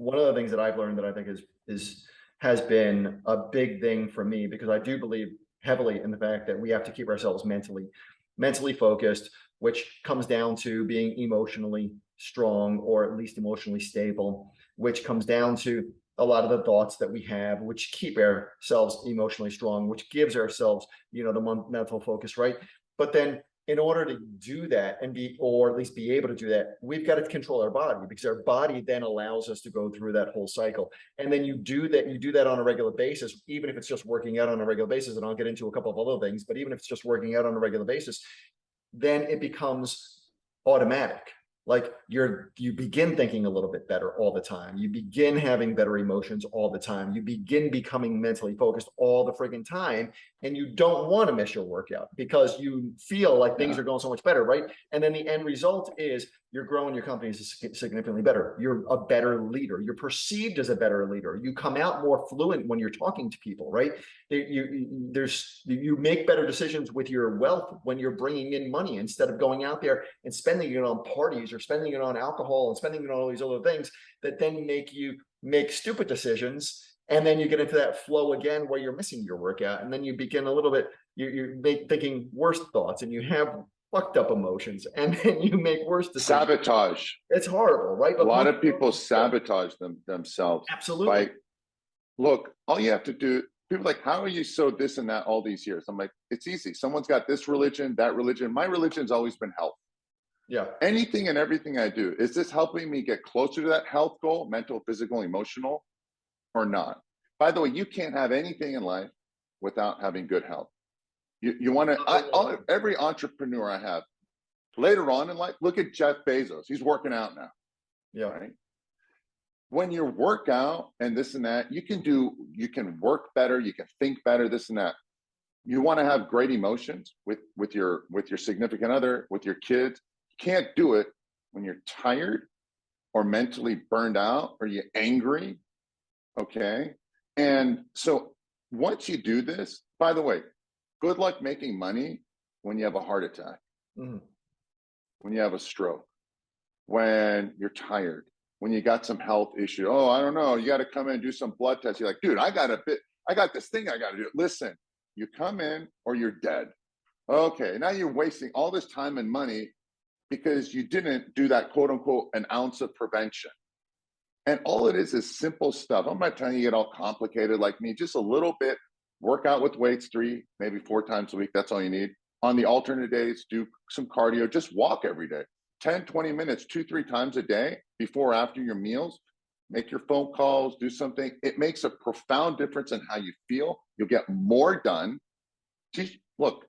one of the things that I've learned that I think has been a big thing for me, because I do believe heavily in the fact that we have to keep ourselves mentally focused, which comes down to being emotionally strong, or at least emotionally stable, which comes down to a lot of the thoughts that we have, which keep ourselves emotionally strong, which gives ourselves, the mental focus, right? But then in order to do that or at least be able to do that, we've got to control our body, because our body then allows us to go through that whole cycle. And then you do that on a regular basis, even if it's just working out on a regular basis. And I'll get into a couple of other things, but even if it's just working out on a regular basis, then it becomes automatic. Like you begin thinking a little bit better all the time. You begin having better emotions all the time. You begin becoming mentally focused all the friggin' time. And you don't want to miss your workout because you feel like things are going so much better, right? And then the end result is you're growing your company significantly better. You're a better leader. You're perceived as a better leader. You come out more fluent when you're talking to people, right? You make better decisions with your wealth when you're bringing in money, instead of going out there and spending it on parties or spending it on alcohol and spending it on all these other things that then make you make stupid decisions. And then you get into that flow again where you're missing your workout. And then you begin a little bit, you're thinking worse thoughts, and you have fucked up emotions, and then you make worse decisions. Sabotage. It's horrible, right? But a lot of people sabotage themselves. Absolutely. Look, all you have to do, people are like, how are you so this and that all these years? I'm like, it's easy. Someone's got this religion, that religion. My religion's always been health. Yeah. Anything and everything I do, is this helping me get closer to that health goal, mental, physical, emotional, or not? By the way, you can't have anything in life without having good health. You want to, every entrepreneur I have later on in life, look at Jeff Bezos. He's working out now. Yeah. Right. When you work out and this and that, you can work better. You can think better, this and that. You want to have great emotions with your significant other, with your kids. You can't do it when you're tired or mentally burned out or you're angry. Okay. And so once you do this, by the way, good luck making money when you have a heart attack, when you have a stroke, when you're tired, when you got some health issue. Oh, I don't know. You got to come in and do some blood tests. You're like, dude, I got this thing I got to do. Listen, you come in or you're dead. Okay. Now you're wasting all this time and money because you didn't do that, quote unquote, an ounce of prevention. And all it is simple stuff. I'm not telling you get all complicated like me, just a little bit. Work out with weights 3, maybe 4 times a week. That's all you need. On the alternate days, do some cardio. Just walk every day. 10, 20 minutes, 2-3 times a day, before or after your meals. Make your phone calls, do something. It makes a profound difference in how you feel. You'll get more done. Look,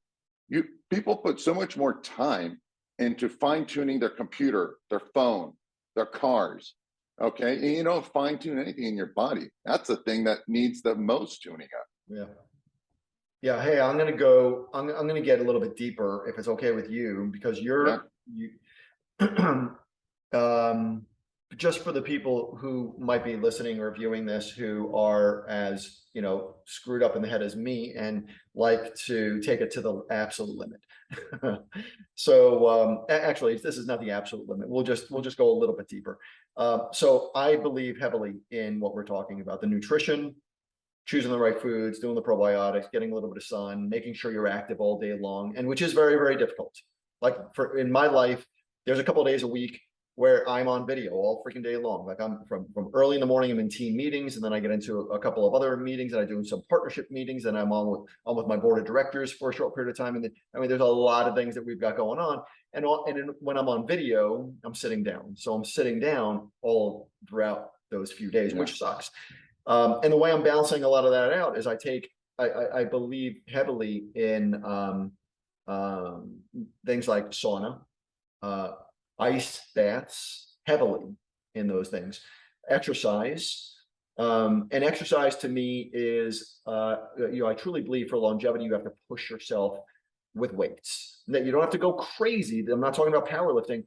people put so much more time into fine-tuning their computer, their phone, their cars. Okay, and you don't fine-tune anything in your body. That's the thing that needs the most tuning up. Yeah. Hey, I'm gonna get a little bit deeper, if it's okay with you, because just for the people who might be listening or viewing this who are as screwed up in the head as me and like to take it to the absolute limit. So actually, this is not the absolute limit. We'll just go a little bit deeper. So I believe heavily in what we're talking about: the nutrition, choosing the right foods, doing the probiotics, getting a little bit of sun, making sure you're active all day long, and which is very, very difficult. Like in my life, there's a couple of days a week where I'm on video all freaking day long. Like I'm from early in the morning, I'm in team meetings, and then I get into a couple of other meetings, and I do some partnership meetings, and I'm on with my board of directors for a short period of time. And then, there's a lot of things that we've got going on. And when I'm on video, I'm sitting down. So I'm sitting down all throughout those few days, which sucks. And the way I'm balancing a lot of that out is I believe heavily in things like sauna, ice baths, heavily in those things. Exercise, and exercise to me is, I truly believe for longevity, you have to push yourself with weights. That you don't have to go crazy. I'm not talking about powerlifting,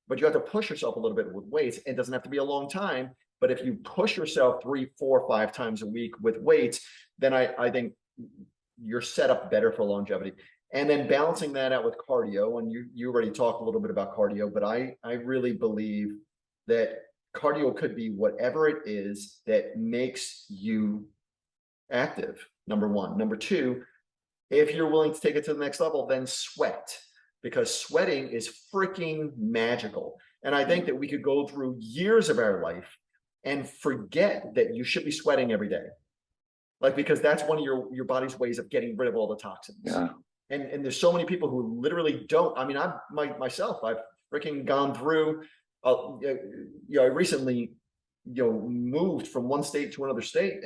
but you have to push yourself a little bit with weights. It doesn't have to be a long time, but if you push yourself 3, 4, 5 times a week with weights, then I think you're set up better for longevity. And then balancing that out with cardio, and you already talked a little bit about cardio, but I really believe that cardio could be whatever it is that makes you active, number one. Number two, if you're willing to take it to the next level, then sweat, because sweating is freaking magical. And I think that we could go through years of our life and forget that you should be sweating every day. Like, because that's one of your body's ways of getting rid of all the toxins. Yeah. And there's so many people who literally don't. I mean, myself, I've freaking gone through, I recently, moved from one state to another state,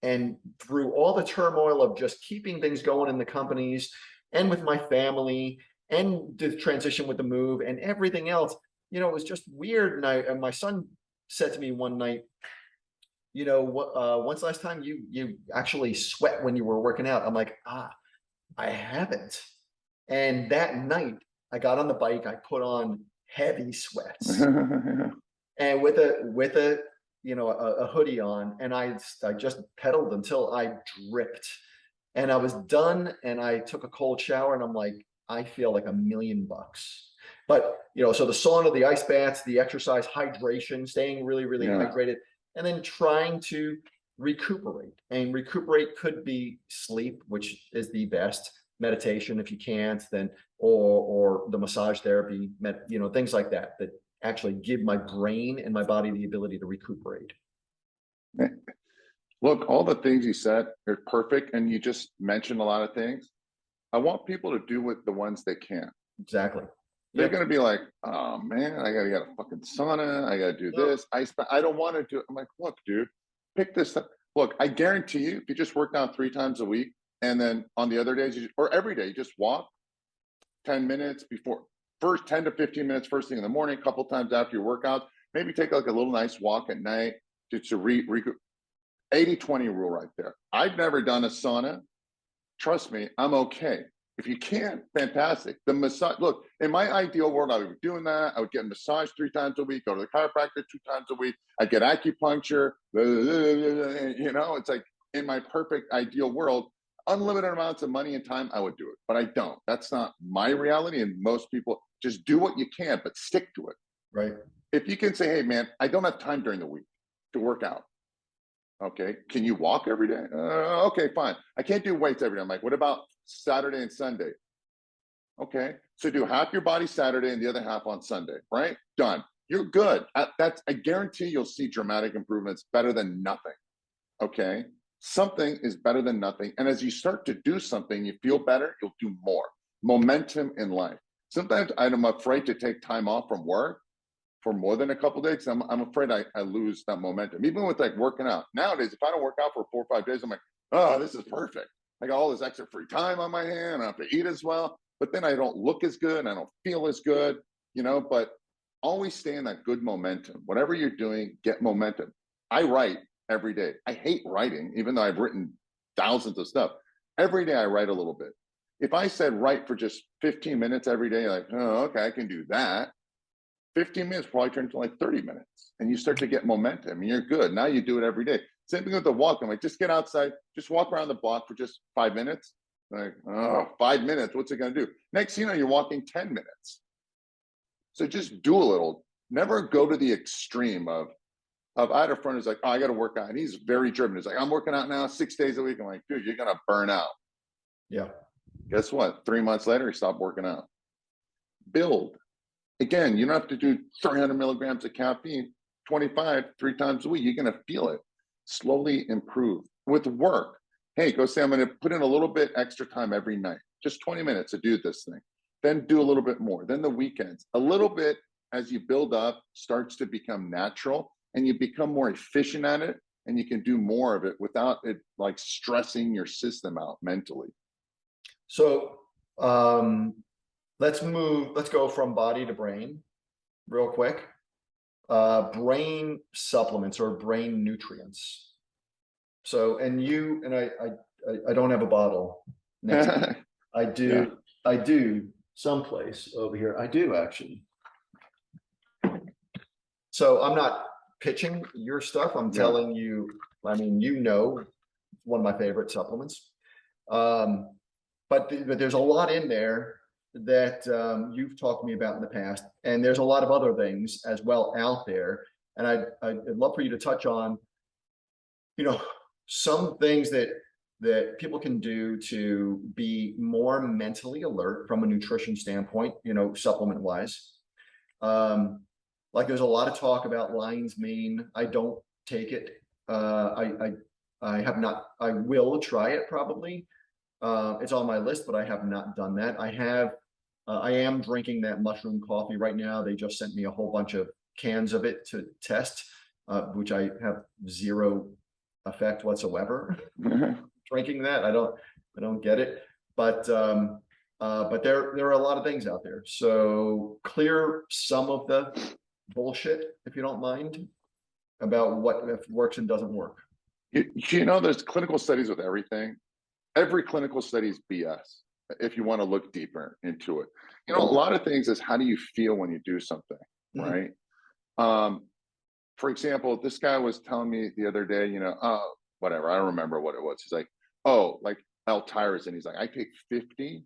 and through all the turmoil of just keeping things going in the companies and with my family and the transition with the move and everything else, it was just weird. And my son said to me one night, when's the last time you actually sweat when you were working out? I'm like, I haven't. And that night I got on the bike, I put on heavy sweats and with a hoodie on, and I just pedaled until I dripped, and I was done, and I took a cold shower, and I'm like, I feel like $1,000,000. But so the sauna, the ice baths, the exercise, hydration, staying really, really hydrated, and then trying to recuperate. And recuperate could be sleep, which is the best, meditation if you can't, then or the massage therapy, things like that actually give my brain and my body the ability to recuperate. Look, all the things you said are perfect, and you just mentioned a lot of things. I want people to do with the ones they can. Exactly. They're going to be like, oh man, I got to get a fucking sauna. I got to do this. I don't want to do it. I'm like, look, dude, pick this up. Look, I guarantee you, if you just work out 3 times a week, and then on the other days, or every day, you just walk 10 minutes before, first 10 to 15 minutes first thing in the morning, a couple times after your workout, maybe take like a little nice walk at night to 80-20 rule right there. I've never done a sauna. Trust me, I'm okay. If you can't, fantastic. The massage, look, in my ideal world, I would be doing that. I would get a massage 3 times a week, go to the chiropractor 2 times a week. I'd get acupuncture, it's like in my perfect ideal world, unlimited amounts of money and time, I would do it, but I don't. That's not my reality. And most people just do what you can, but stick to it. Right. If you can say, hey man, I don't have time during the week to work out. Okay. Can you walk every day? Okay, fine. I can't do weights every day. I'm like, what about Saturday and Sunday? Okay. So do half your body Saturday and the other half on Sunday, right? Done. You're good. I guarantee you'll see dramatic improvements, better than nothing. Okay. Something is better than nothing. And as you start to do something, you feel better, you'll do more. Momentum in life. Sometimes I'm afraid to take time off from work for more than a couple of days. I'm afraid I lose that momentum. Even with like working out. Nowadays, if I don't work out for 4 or 5 days, I'm like, oh, this is perfect. I got all this extra free time on my hand. I don't have to eat as well. But then I don't look as good. And I don't feel as good, but always stay in that good momentum. Whatever you're doing, get momentum. I write every day. I hate writing, even though I've written thousands of stuff. Every day I write a little bit. If I said write for just 15 minutes every day, like, oh, okay, I can do that. 15 minutes probably turn to like 30 minutes, and you start to get momentum and you're good. Now you do it every day. Same thing with the walk. I'm like, just get outside, just walk around the block for just 5 minutes. Like, oh, 5 minutes, what's it going to do? Next thing you know, you're walking 10 minutes. So just do a little. Never go to the extreme of I had a friend who's like, oh, I got to work out. And he's very driven. He's like, I'm working out now 6 days a week. I'm like, dude, you're going to burn out. Yeah. Guess what? 3 months later, he stopped working out. Build. Again, you don't have to do 300 milligrams of caffeine, 25, 3 times a week. You're going to feel it. Slowly improve. With work, hey, go say, I'm going to put in a little bit extra time every night, just 20 minutes to do this thing. Then do a little bit more. Then the weekends. A little bit, as you build up, starts to become natural, and you become more efficient at it, and you can do more of it without it like stressing your system out mentally. So let's go from body to brain real quick. Brain supplements or brain nutrients. So, and I don't have a bottle next to me. I do someplace over here. I do actually. So I'm not pitching your stuff. I'm telling you, I mean, one of my favorite supplements. But there's a lot in there that you've talked to me about in the past. And there's a lot of other things as well out there And I'd love for you to touch on, some things that people can do to be more mentally alert from a nutrition standpoint, supplement wise. Like there's a lot of talk about lion's mane. I don't take it. I have not. I will try it probably. It's on my list, but I have not done that. I am drinking that mushroom coffee right now. They just sent me a whole bunch of cans of it to test, which I have zero effect whatsoever. Drinking that, I don't get it. But there are a lot of things out there. So clear some of the bullshit, if you don't mind, about what works and doesn't work. There's clinical studies with everything. Every clinical study is BS if you want to look deeper into it. A lot of things is how do you feel when you do something, right? For example, this guy was telling me the other day, whatever, I don't remember what it was. He's like, oh, like L-tyrosine. He's like, I take 50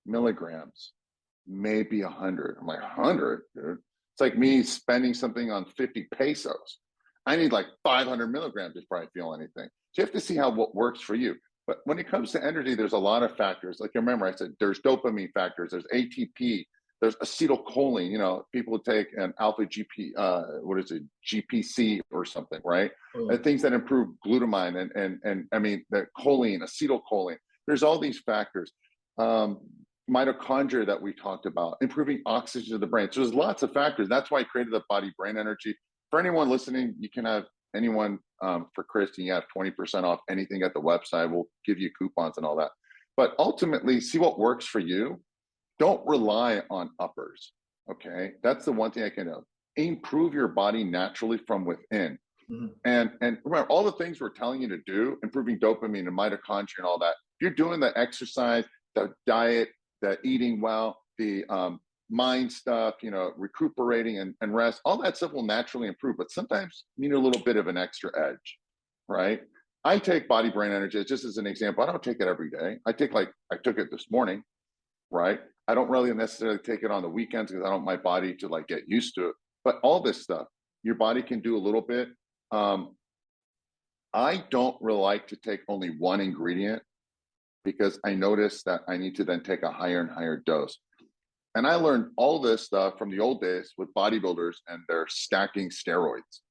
milligrams, maybe 100. I'm like, 100, dude? It's like me spending something on 50 pesos. I need like 500 milligrams before I feel anything. So you have to see what works for you. But when it comes to energy, there's a lot of factors. Like, remember, I said there's dopamine factors, there's ATP, there's acetylcholine. People take an alpha GPC or something, right? And things that improve glutamine and I mean the choline, acetylcholine. There's all these factors. Mitochondria that we talked about, improving oxygen to the brain. So there's lots of factors. That's why I created the body brain energy. For anyone listening, you can have anyone for Kristen, you have 20% off anything at the website. We'll give you coupons and all that. But ultimately, see what works for you. Don't rely on uppers. Okay, that's the one thing I can do. Improve your body naturally from within. And remember, all the things we're telling you to do, improving dopamine and mitochondria and all that. If you're doing the exercise, the diet, the eating well, the mind stuff, recuperating and rest, all that stuff will naturally improve. But sometimes you need a little bit of an extra edge, right? I take body brain energy just as an example. I don't take it every day. I took it this morning, right? I don't really necessarily take it on the weekends because I don't want my body to like get used to it. But all this stuff, your body can do a little bit. I don't really like to take only one ingredient because I noticed that I need to then take a higher and higher dose. And I learned all this stuff from the old days with bodybuilders and their stacking steroids.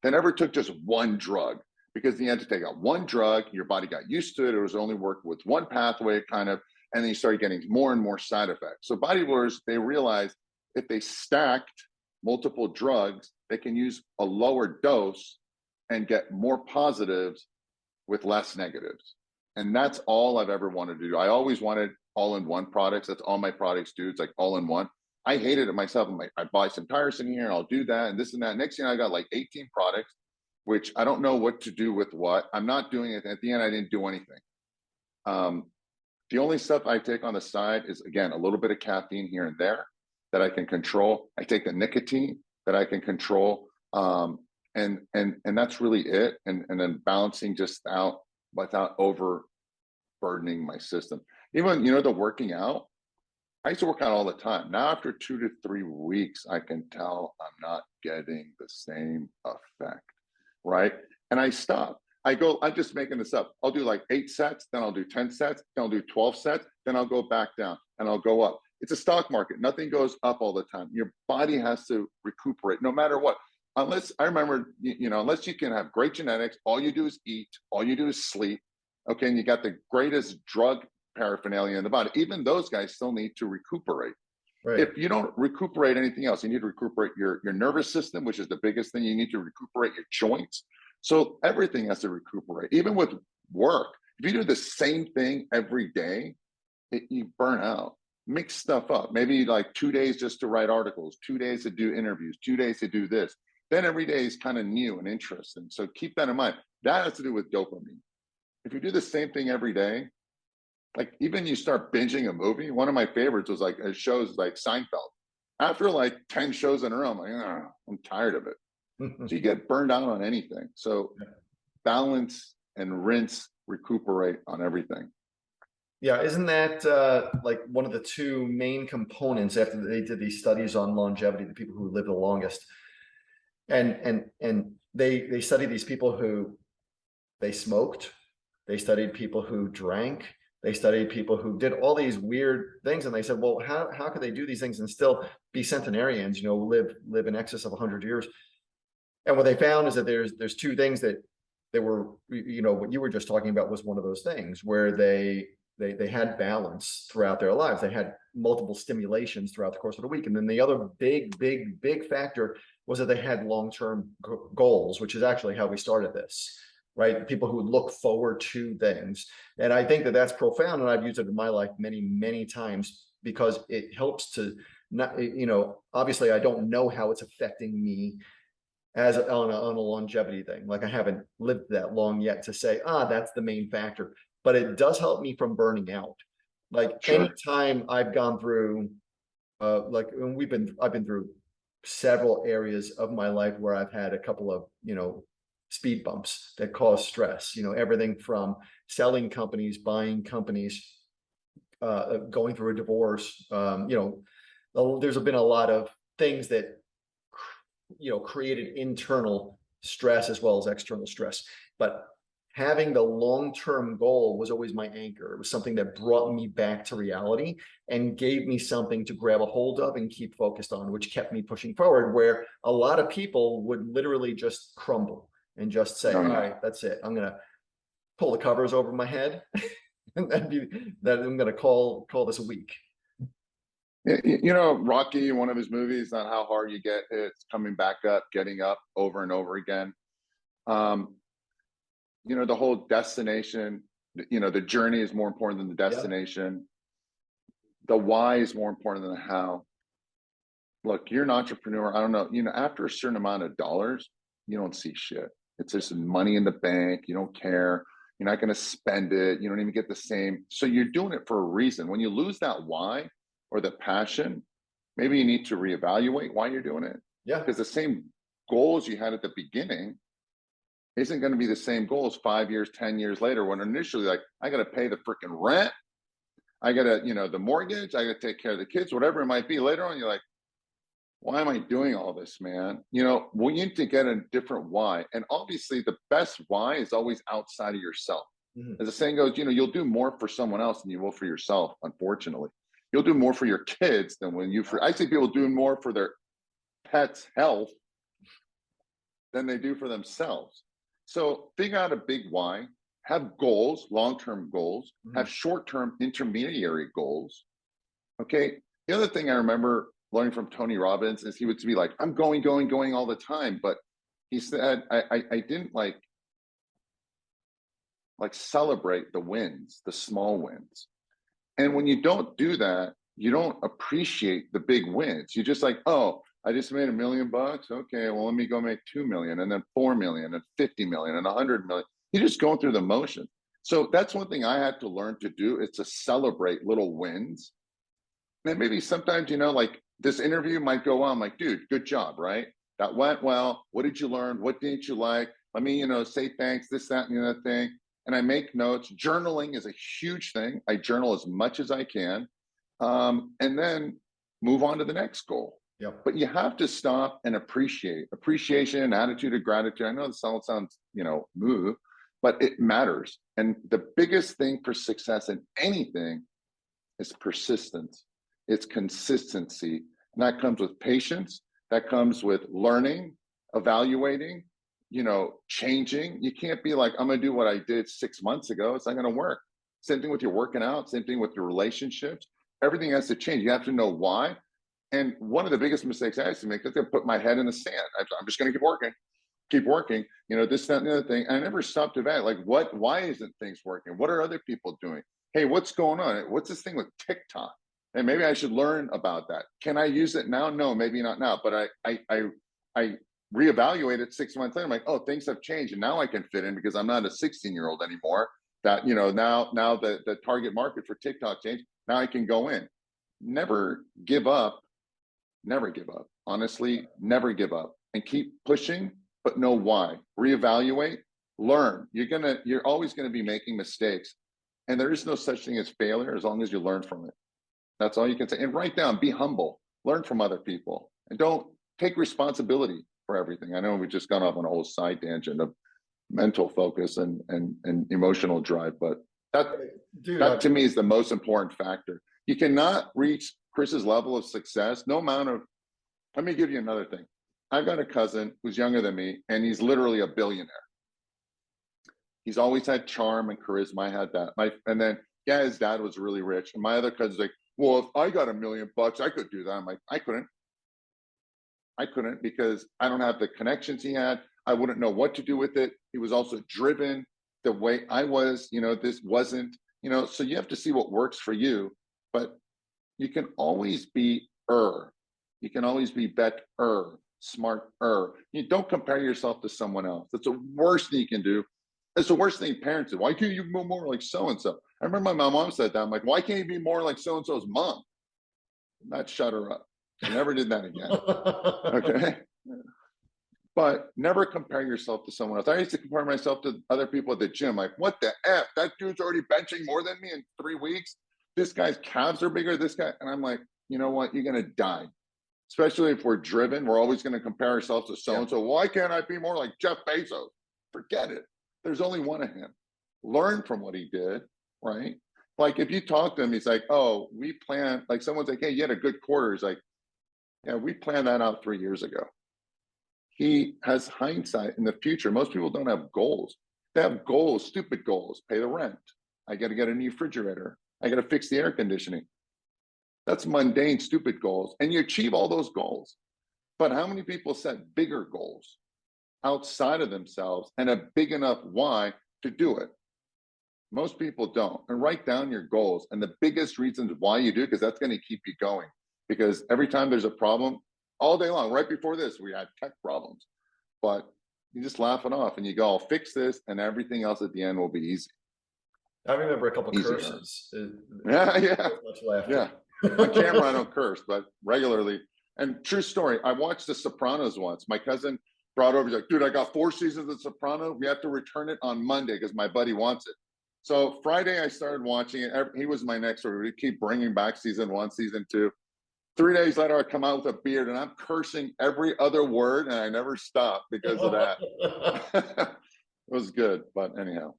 They never took just one drug because you had to take out one drug, your body got used to it, it was only working with one pathway kind of, and then you started getting more and more side effects. So bodybuilders, they realized if they stacked multiple drugs, they can use a lower dose and get more positives with less negatives. And that's all I've ever wanted to do. I always wanted all-in-one products. That's all my products do. It's like all-in-one. I hated it myself. I'm like, I buy some tyrosine here, and I'll do that and this and that. Next thing I got like 18 products, which I don't know what to do with what. I'm not doing it. At the end, I didn't do anything. The only stuff I take on the side is, again, a little bit of caffeine here and there that I can control. I take the nicotine that I can control. And that's really it. And then balancing just out without overburdening my system. Even, the working out, I used to work out all the time. Now, after 2 to 3 weeks, I can tell I'm not getting the same effect, right? And I stop. I'm just making this up. I'll do like 8 sets, then I'll do 10 sets, then I'll do 12 sets, then I'll go back down and I'll go up. It's a stock market. Nothing goes up all the time. Your body has to recuperate no matter what. Unless I remember, unless you can have great genetics, all you do is eat, all you do is sleep. Okay, and you got the greatest drug paraphernalia in the body. Even those guys still need to recuperate. Right. If you don't recuperate anything else, you need to recuperate your nervous system, which is the biggest thing. You need to recuperate your joints. So everything has to recuperate. Even with work, if you do the same thing every day, you burn out. Mix stuff up. Maybe like 2 days just to write articles, 2 days to do interviews, 2 days to do this. Then every day is kind of new and interesting. So keep that in mind. That has to do with dopamine. If you do the same thing every day, like even you start binging a movie, one of my favorites was like shows like Seinfeld. After like 10 shows in a row, I'm like, I'm tired of it. So you get burned out on anything. So balance and rinse, recuperate on everything. Yeah, isn't that like one of the two main components after they did these studies on longevity, the people who live the longest? And they studied these people who they smoked, they studied people who drank, they studied people who did all these weird things, and they said, well, how could they do these things and still be centenarians, live in excess of 100 years? And what they found is that there's two things that they were, what you were just talking about was one of those things where they had balance throughout their lives. They had multiple stimulations throughout the course of the week. And then the other big factor was that they had long-term goals, which is actually how we started this, right? People who look forward to things. And I think that that's profound. And I've used it in my life many times because it helps to not, obviously I don't know how it's affecting me as on a longevity thing. Like I haven't lived that long yet to say, that's the main factor, but it does help me from burning out. Like anytime I've gone through, I've been through several areas of my life where I've had a couple of, speed bumps that cause stress, everything from selling companies, buying companies, going through a divorce, there's been a lot of things that created internal stress as well as external stress. But having the long-term goal was always my anchor. It was something that brought me back to reality and gave me something to grab a hold of and keep focused on, which kept me pushing forward, where a lot of people would literally just crumble and just say, all right, that's it. I'm going to pull the covers over my head and that I'm going to call this a week. Rocky, one of his movies on how hard you get, it's coming back up, getting up over and over again. The whole destination, the journey is more important than the destination. The why is more important than the how. Look, you're an entrepreneur. I don't know, after a certain amount of dollars, you don't see shit. It's just money in the bank. You don't care. You're not going to spend it. You don't even get the same. So you're doing it for a reason. When you lose that why or the passion, maybe you need to reevaluate why you're doing it. Yeah. Because the same goals you had at the beginning isn't going to be the same goals 5 years, 10 years later, when initially like, I got to pay the freaking rent. I got to, the mortgage, I got to take care of the kids, whatever it might be. Later on, you're like, why am I doing all this, man? We need to get a different why. And obviously the best why is always outside of yourself. Mm-hmm. As the saying goes, you'll do more for someone else than you will for yourself, unfortunately. You'll do more for your kids than I see people doing more for their pets' health than they do for themselves. So figure out a big why, have goals, long-term goals, have short-term intermediary goals. Okay. The other thing I remember learning from Tony Robbins is he would be like, I'm going all the time. But he said, I didn't like celebrate the wins, the small wins. And when you don't do that, you don't appreciate the big wins. You just like, oh, I just made $1 million. Okay, well, let me go make 2 million and then 4 million and 50 million and 100 million. You're just going through the motion. So that's one thing I had to learn to do, is to celebrate little wins. And maybe sometimes, like this interview might go on, like, dude, good job, right? That went well. What did you learn? What didn't you like? Let me, say thanks, this, that, and the other thing. And I make notes. Journaling is a huge thing. I journal as much as I can. And then move on to the next goal. Yep. But you have to stop and appreciate. Appreciation, attitude of gratitude. I know this all sounds, move, but it matters. And the biggest thing for success in anything is persistence. It's consistency. And that comes with patience. That comes with learning, evaluating, changing. You can't be like, I'm going to do what I did 6 months ago. It's not going to work. Same thing with your working out. Same thing with your relationships. Everything has to change. You have to know why. And one of the biggest mistakes I used to make is I put my head in the sand. I'm just going to keep working, this, that, and the other thing. And I never stopped to that. Like, why isn't things working? What are other people doing? Hey, what's going on? What's this thing with TikTok? And maybe I should learn about that. Can I use it now? No, maybe not now. But I reevaluate it 6 months later. I'm like, oh, things have changed. And now I can fit in because I'm not a 16-year-old anymore. That, now the target market for TikTok changed. Now I can go in. Never give up. Never give up. Honestly, never give up. And keep pushing, but know why. Reevaluate, learn. You're always going to be making mistakes. And there is no such thing as failure as long as you learn from it. That's all you can say. And write down, be humble, learn from other people, and don't take responsibility. for everything. I know we just gone off on a whole side tangent of mental focus and emotional drive, but Dude, that to me is the most important factor. You cannot reach Chris's level of success, no amount of, let me give you another thing. I've got a cousin who's younger than me, and he's literally a billionaire. He's always had charm and charisma. I had that. And then, yeah, his dad was really rich. And my other cousin's like, well, if I got $1 million, I could do that. I'm like, I couldn't because I don't have the connections he had. I wouldn't know what to do with it. He was also driven the way I was, this wasn't, so you have to see what works for you, but you can always be you can always be better, smarter. You don't compare yourself to someone else. That's the worst thing you can do. It's the worst thing parents do. Why can't you be more like so-and-so? I remember my mom said that. I'm like, why can't you be more like so-and-so's mom? Not shut her up. She never did that again. Okay. But never compare yourself to someone else. I used to compare myself to other people at the gym. Like, what the F? That dude's already benching more than me in 3 weeks. This guy's calves are bigger. This guy. And I'm like, you know what? You're going to die. Especially if we're driven. We're always going to compare ourselves to so-and-so. Yeah. Why can't I be more like Jeff Bezos? Forget it. There's only one of him. Learn from what he did, right? Like if you talk to him, he's like, oh, we planned, like someone's like, hey, you had a good quarter. He's like, yeah, we planned that out 3 years ago. He has hindsight in the future. Most people don't have goals. They have goals, stupid goals. Pay the rent. I got to get a new refrigerator. I got to fix the air conditioning. That's mundane, stupid goals. And you achieve all those goals. But how many people set bigger goals outside of themselves and a big enough why to do it? Most people don't. And write down your goals and the biggest reasons why you do it, because that's going to keep you going. Because every time there's a problem, all day long, right before this, we had tech problems, but you just laugh it off and you go, I'll fix this, and everything else at the end will be easy. I remember a couple of Easier. Curses. Yeah. Yeah. On camera, I don't curse, but regularly. And true story, I watched The Sopranos once. My cousin brought over, he's like, dude, I got 4 seasons of Soprano. We have to return it on Monday because my buddy wants it. So Friday, I started watching it. He was my next door. We keep bringing back season 1, season 2. 3 days later, I come out with a beard and I'm cursing every other word, and I never stop because of that. It was good, but anyhow.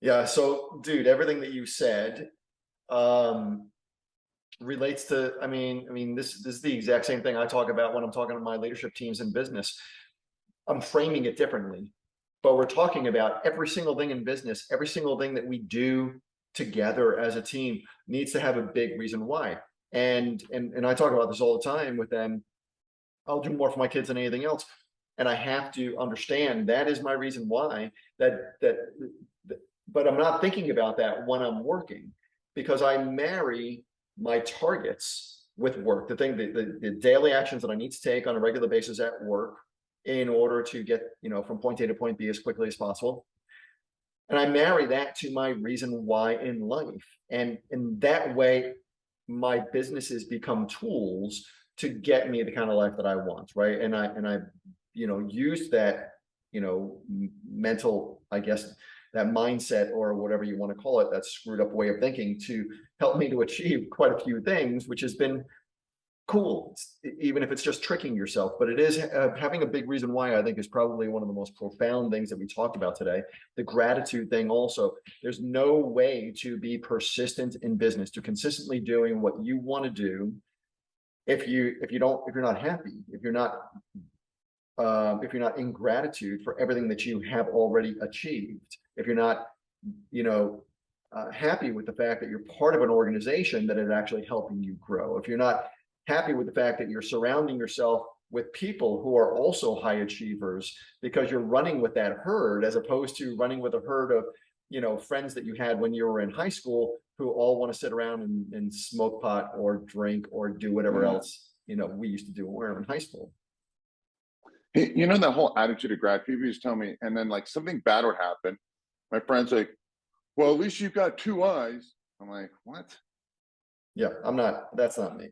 Yeah. So, dude, everything that you said relates to. I mean, this is the exact same thing I talk about when I'm talking to my leadership teams in business. I'm framing it differently, but we're talking about every single thing in business, every single thing that we do together as a team needs to have a big reason why. And I talk about this all the time with them. I'll do more for my kids than anything else. And I have to understand that is my reason why but I'm not thinking about that when I'm working, because I marry my targets with work, the daily actions that I need to take on a regular basis at work in order to get, from point A to point B as quickly as possible. And I marry that to my reason why in life. And in that way, my businesses become tools to get me the kind of life that I want, right? And I use that, mental, I guess, that mindset or whatever you want to call it, that screwed up way of thinking to help me to achieve quite a few things, which has been cool, even if it's just tricking yourself. But it is having a big reason why, I think, is probably one of the most profound things that we talked about today. The gratitude thing also. There's no way to be persistent in business, to consistently doing what you want to do if you're not happy, if you're not in gratitude for everything that you have already achieved, if you're not happy with the fact that you're part of an organization that is actually helping you grow, if you're not happy with the fact that you're surrounding yourself with people who are also high achievers because you're running with that herd, as opposed to running with a herd of friends that you had when you were in high school who all want to sit around and smoke pot or drink or do whatever else we used to do when we were in high school. That whole attitude of gratitude, people used to tell me, and then like something bad would happen. My friend's like, well, at least you've got 2 eyes. I'm like, what? Yeah, that's not me.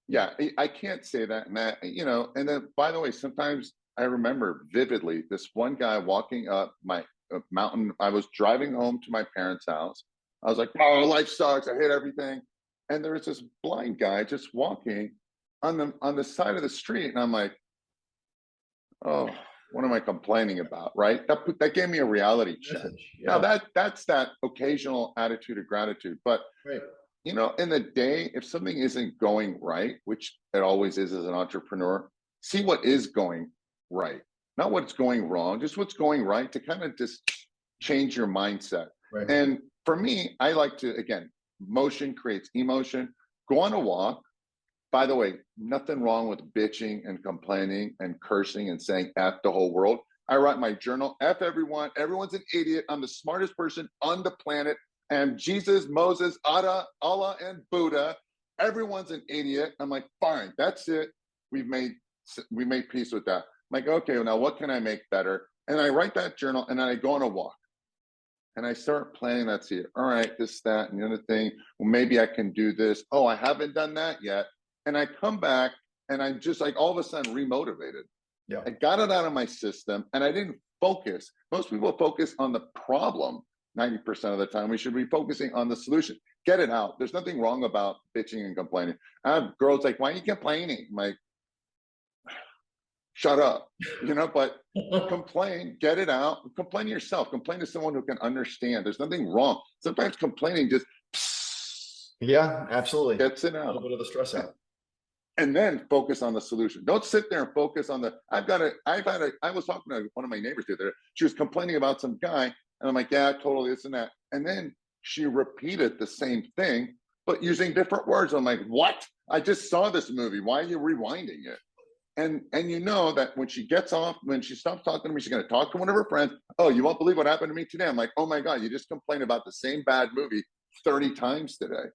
Yeah, I can't say that. And that, and then, by the way, sometimes I remember vividly this one guy walking up my mountain. I was driving home to my parents' house. I was like, oh, life sucks. I hate everything. And there was this blind guy just walking on the side of the street. And I'm like, Oh, what am I complaining about? Right? That gave me a reality check. Message. Now Yeah. that's that occasional attitude of gratitude. But Right. in the day, if something isn't going right, which it always is as an entrepreneur, see what is going right, not what's going wrong, just what's going right to kind of just change your mindset. Right. And for me, I like to, again, motion creates emotion. Go on a walk. By the way, nothing wrong with bitching and complaining and cursing and saying F the whole world. I write my journal, F everyone, everyone's an idiot. I'm the smartest person on the planet. And Jesus, Moses, Allah, and Buddha, everyone's an idiot. I'm like, fine, that's it. We made peace with that. I'm like, okay, well, now what can I make better? And I write that journal and then I go on a walk. And I start planning that. See, all right, this, that, and the other thing. Well, maybe I can do this. Oh, I haven't done that yet. And I come back and I'm just like all of a sudden remotivated. Yeah. I got it out of my system and I didn't focus. Most people focus on the problem 90% of the time. We should be focusing on the solution. Get it out. There's nothing wrong about bitching and complaining. I have girls like, why are you complaining? I'm like, shut up, but complain, get it out, complain to yourself, complain to someone who can understand. There's nothing wrong. Sometimes complaining just Yeah, absolutely. gets it A little out. bit of the stress out. And then focus on the solution. Don't sit there and focus on I was talking to one of my neighbors the other day. She was complaining about some guy, and I'm like, yeah, totally, this and that. And then she repeated the same thing, but using different words. I'm like, what? I just saw this movie. Why are you rewinding it? And that when she stops talking to me, she's going to talk to one of her friends. Oh, you won't believe what happened to me today. I'm like, oh my God, you just complained about the same bad movie 30 times today.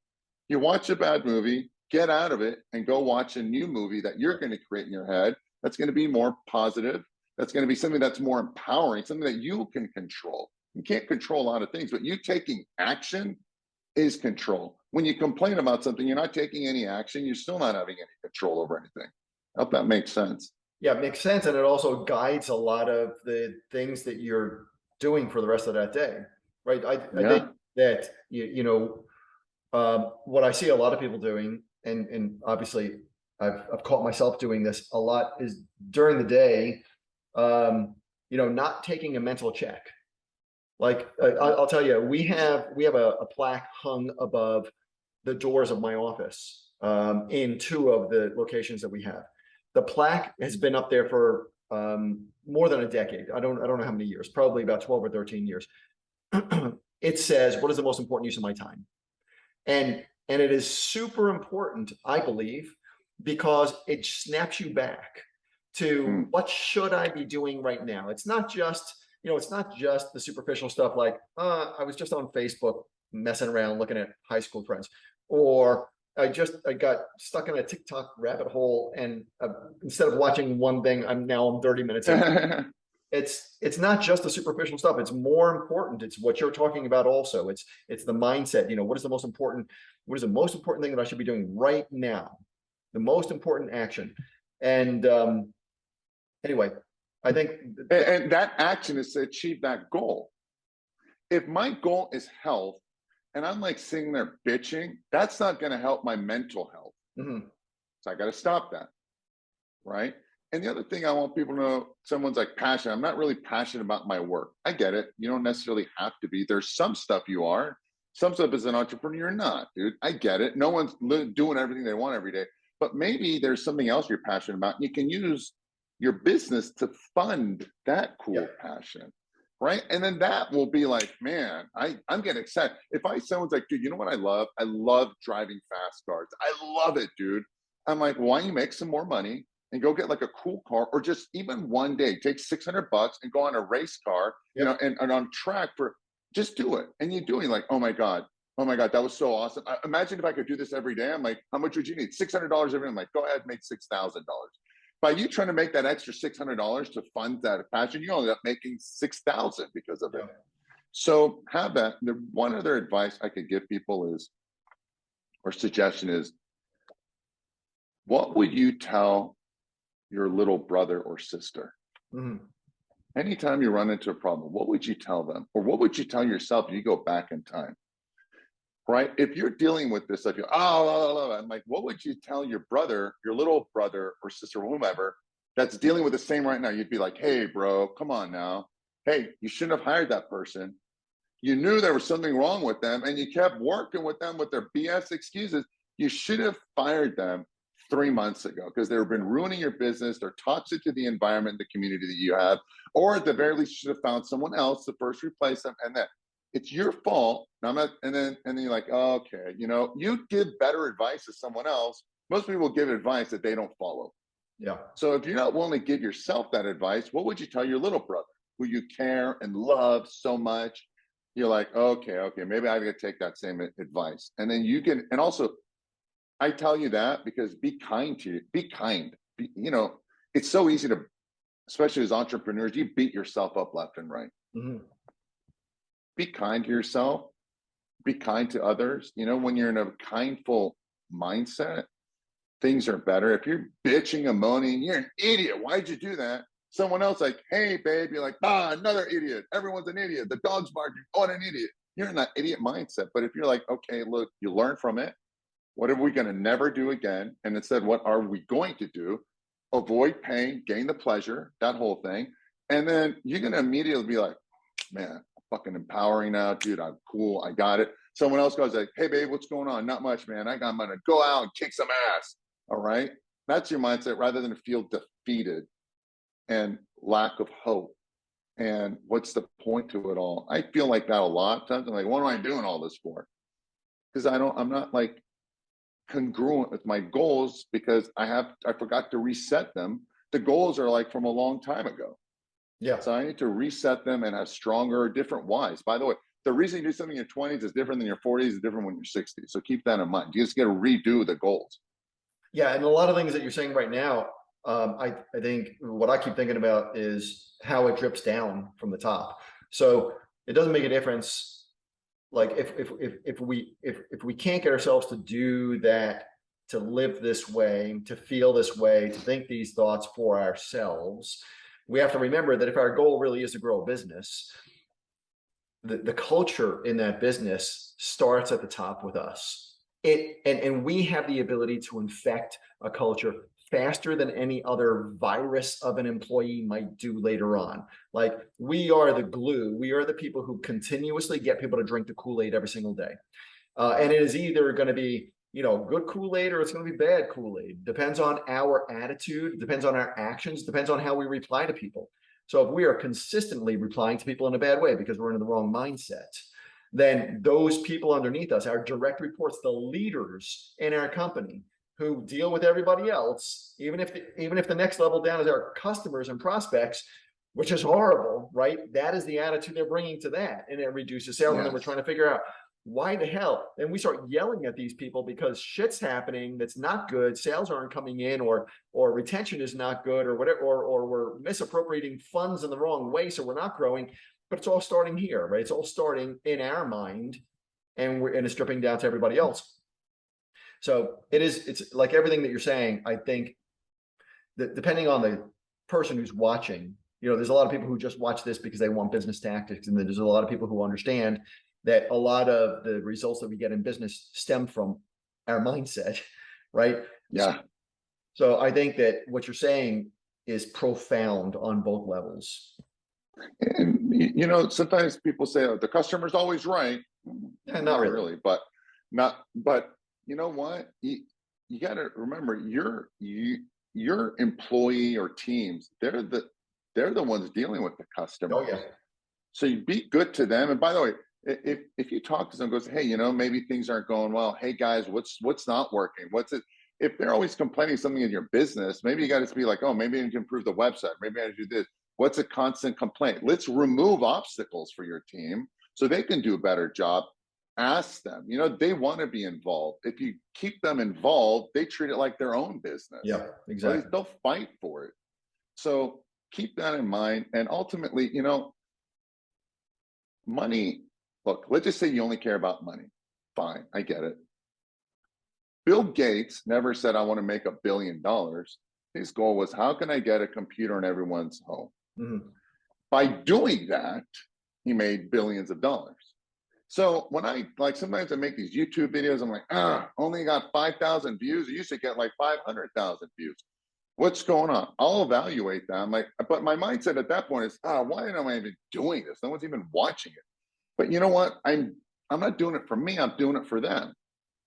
You watch a bad movie, get out of it, and go watch a new movie that you're going to create in your head. That's going to be more positive. That's going to be something that's more empowering, something that you can control. You can't control a lot of things, but you taking action is control. When you complain about something, you're not taking any action. You're still not having any control over anything. I hope that makes sense. Yeah, it makes sense. And it also guides a lot of the things that you're doing for the rest of that day, right? I think that, what I see a lot of people doing, and obviously I've caught myself doing this a lot, is during the day, not taking a mental check. Like I'll tell you, we have a plaque hung above the doors of my office in 2 of the locations that we have. The plaque has been up there for more than a decade. I don't know how many years, probably about 12 or 13 years. It says, what is the most important use of my time? And it is super important, I believe, because it snaps you back to what should I be doing right now? It's not just, the superficial stuff like, I was just on Facebook messing around looking at high school friends, or I got stuck in a TikTok rabbit hole, and instead of watching one thing, I'm 30 minutes in. It's not just the superficial stuff. It's more important. It's what you're talking about also. It's the mindset. What is the most important thing that I should be doing right now? The most important action. And anyway, I think and that action is to achieve that goal. If my goal is health and I'm like sitting there bitching, that's not going to help my mental health. So I got to stop that. Right. And the other thing I want people to know, someone's like passionate. I'm not really passionate about my work. I get it. You don't necessarily have to be. There's some stuff you are. Some stuff as an entrepreneur, you're not, dude. I get it. No one's doing everything they want every day. But maybe there's something else you're passionate about. And you can use your business to fund that cool passion. Right. And then that will be like, man, I'm getting excited. If someone's like, dude, you know what I love? I love driving fast cars. I love it, dude. I'm like, why don't you make some more money and go get like a cool car, or just even one day take $600 and go on a race car, and on track just do it. And you're doing like, oh my God, that was so awesome. Imagine if I could do this every day. I'm like, how much would you need? $600 every day. I'm like, go ahead, make $6,000. By you trying to make that extra $600 to fund that passion, you end up making $6,000 because of it. So have that. The one other advice I could give people suggestion is, what would you tell your little brother or sister? Anytime you run into a problem, what would you tell them? Or what would you tell yourself if you go back in time? Right? If you're dealing with this, like, I'm like, what would you tell your brother, your little brother or sister, or whomever, that's dealing with the same right now, you'd be like, hey, bro, come on now. Hey, you shouldn't have hired that person. You knew there was something wrong with them and you kept working with them with their BS excuses. You should have fired them 3 months ago because they've been ruining your business. They're toxic to the environment, the community that you have, or at the very least, you should have found someone else to first replace them. And then it's your fault. I'm not, and then you're like, oh, okay, you know, you give better advice to someone else. Most people give advice that they don't follow. Yeah. So if you're not willing to give yourself that advice, what would you tell your little brother who you care and love so much? You're like, okay, maybe I gotta take that same advice. And then you can, and also I tell you that because be kind to you, be kind. You know, it's so easy to, especially as entrepreneurs, you beat yourself up left and right. Mm-hmm. Be kind to yourself, be kind to others. You know, when you're in a kindful mindset, things are better. If you're bitching and moaning, you're an idiot. Why'd you do that? Someone else like, hey, babe, you're like, another idiot. Everyone's an idiot. The dog's barking. Oh, an idiot. You're in that idiot mindset. But if you're like, okay, look, you learn from it. What are we going to never do again? And instead, what are we going to do? Avoid pain, gain the pleasure, that whole thing. And then you're going to immediately be like, man, fucking empowering now, dude. I'm cool. I got it. Someone else goes like, hey, babe, what's going on? Not much, man. I'm going to go out and kick some ass. All right. That's your mindset rather than feel defeated and lack of hope. And what's the point to it all? I feel like that a lot of times. I'm like, what am I doing all this for? Because I'm not like congruent with my goals because I forgot to reset them. The goals are like from a long time ago. Yeah. So I need to reset them and have stronger, different whys. By the way, the reason you do something in your 20s is different than your 40s, is different when you're 60. So keep that in mind. You just got to redo the goals. Yeah, and a lot of things that you're saying right now, I think what I keep thinking about is how it drips down from the top. So it doesn't make a difference. Like if we can't get ourselves to do that, to live this way, to feel this way, to think these thoughts for ourselves, we have to remember that if our goal really is to grow a business, the culture in that business starts at the top with us. And we have the ability to infect a culture faster than any other virus of an employee might do later on. Like, we are the glue. We are the people who continuously get people to drink the Kool-Aid every single day. And it is either going to be, you know, good Kool-Aid or it's going to be bad Kool-Aid. Depends on our attitude, depends on our actions, depends on how we reply to people. So if we are consistently replying to people in a bad way because we're in the wrong mindset, then those people underneath us, our direct reports, the leaders in our company who deal with everybody else, even if the next level down is our customers and prospects, which is horrible, right? That is the attitude they're bringing to that, and it reduces sales. Yes. And then we're trying to figure out why the hell. And we start yelling at these people because shit's happening that's not good. Sales aren't coming in, or retention is not good, or whatever, or we're misappropriating funds in the wrong way, so we're not growing. But it's all starting here, right? It's all starting in our mind, and it's dripping down to everybody else. So it's like everything that you're saying. I think that depending on the person who's watching, you know, there's a lot of people who just watch this because they want business tactics, and then there's a lot of people who understand that a lot of the results that we get in business stem from our mindset, right? Yeah. So I think that what you're saying is profound on both levels. And you know, sometimes people say, oh, the customer's always right. Yeah, not really. But you know what? You got to remember, your employee or teams, they're the ones dealing with the customer. Oh yeah. So you be good to them. And by the way, if you talk to someone, goes, hey, you know, maybe things aren't going well. Hey guys, what's not working? What's it? If they're always complaining something in your business, maybe you got to be like, oh, maybe I need to improve the website. Maybe I need to do this. What's a constant complaint? Let's remove obstacles for your team so they can do a better job. Ask them, you know, they want to be involved. If you keep them involved, they treat it like their own business. Yeah, exactly. They'll fight for it. So keep that in mind. And ultimately, you know, money, look, let's just say you only care about money. Fine, I get it. Bill Gates never said, I want to make $1 billion. His goal was, how can I get a computer in everyone's home? Mm-hmm. By doing that, he made billions of dollars. So when sometimes I make these YouTube videos, I'm like, only got 5,000 views. I used to get like 500,000 views. What's going on? I'll evaluate that. I'm like, but my mindset at that point is, why am I even doing this? No one's even watching it. But you know what? I'm not doing it for me. I'm doing it for them.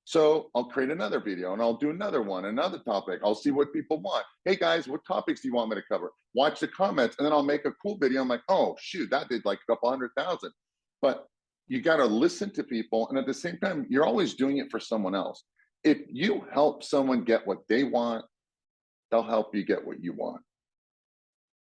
So I'll create another video and I'll do another one, another topic. I'll see what people want. Hey guys, what topics do you want me to cover? Watch the comments, and then I'll make a cool video. I'm like, oh shoot, that did like a couple 100,000. But you got to listen to people, and at the same time, you're always doing it for someone else. If you help someone get what they want, they'll help you get what you want.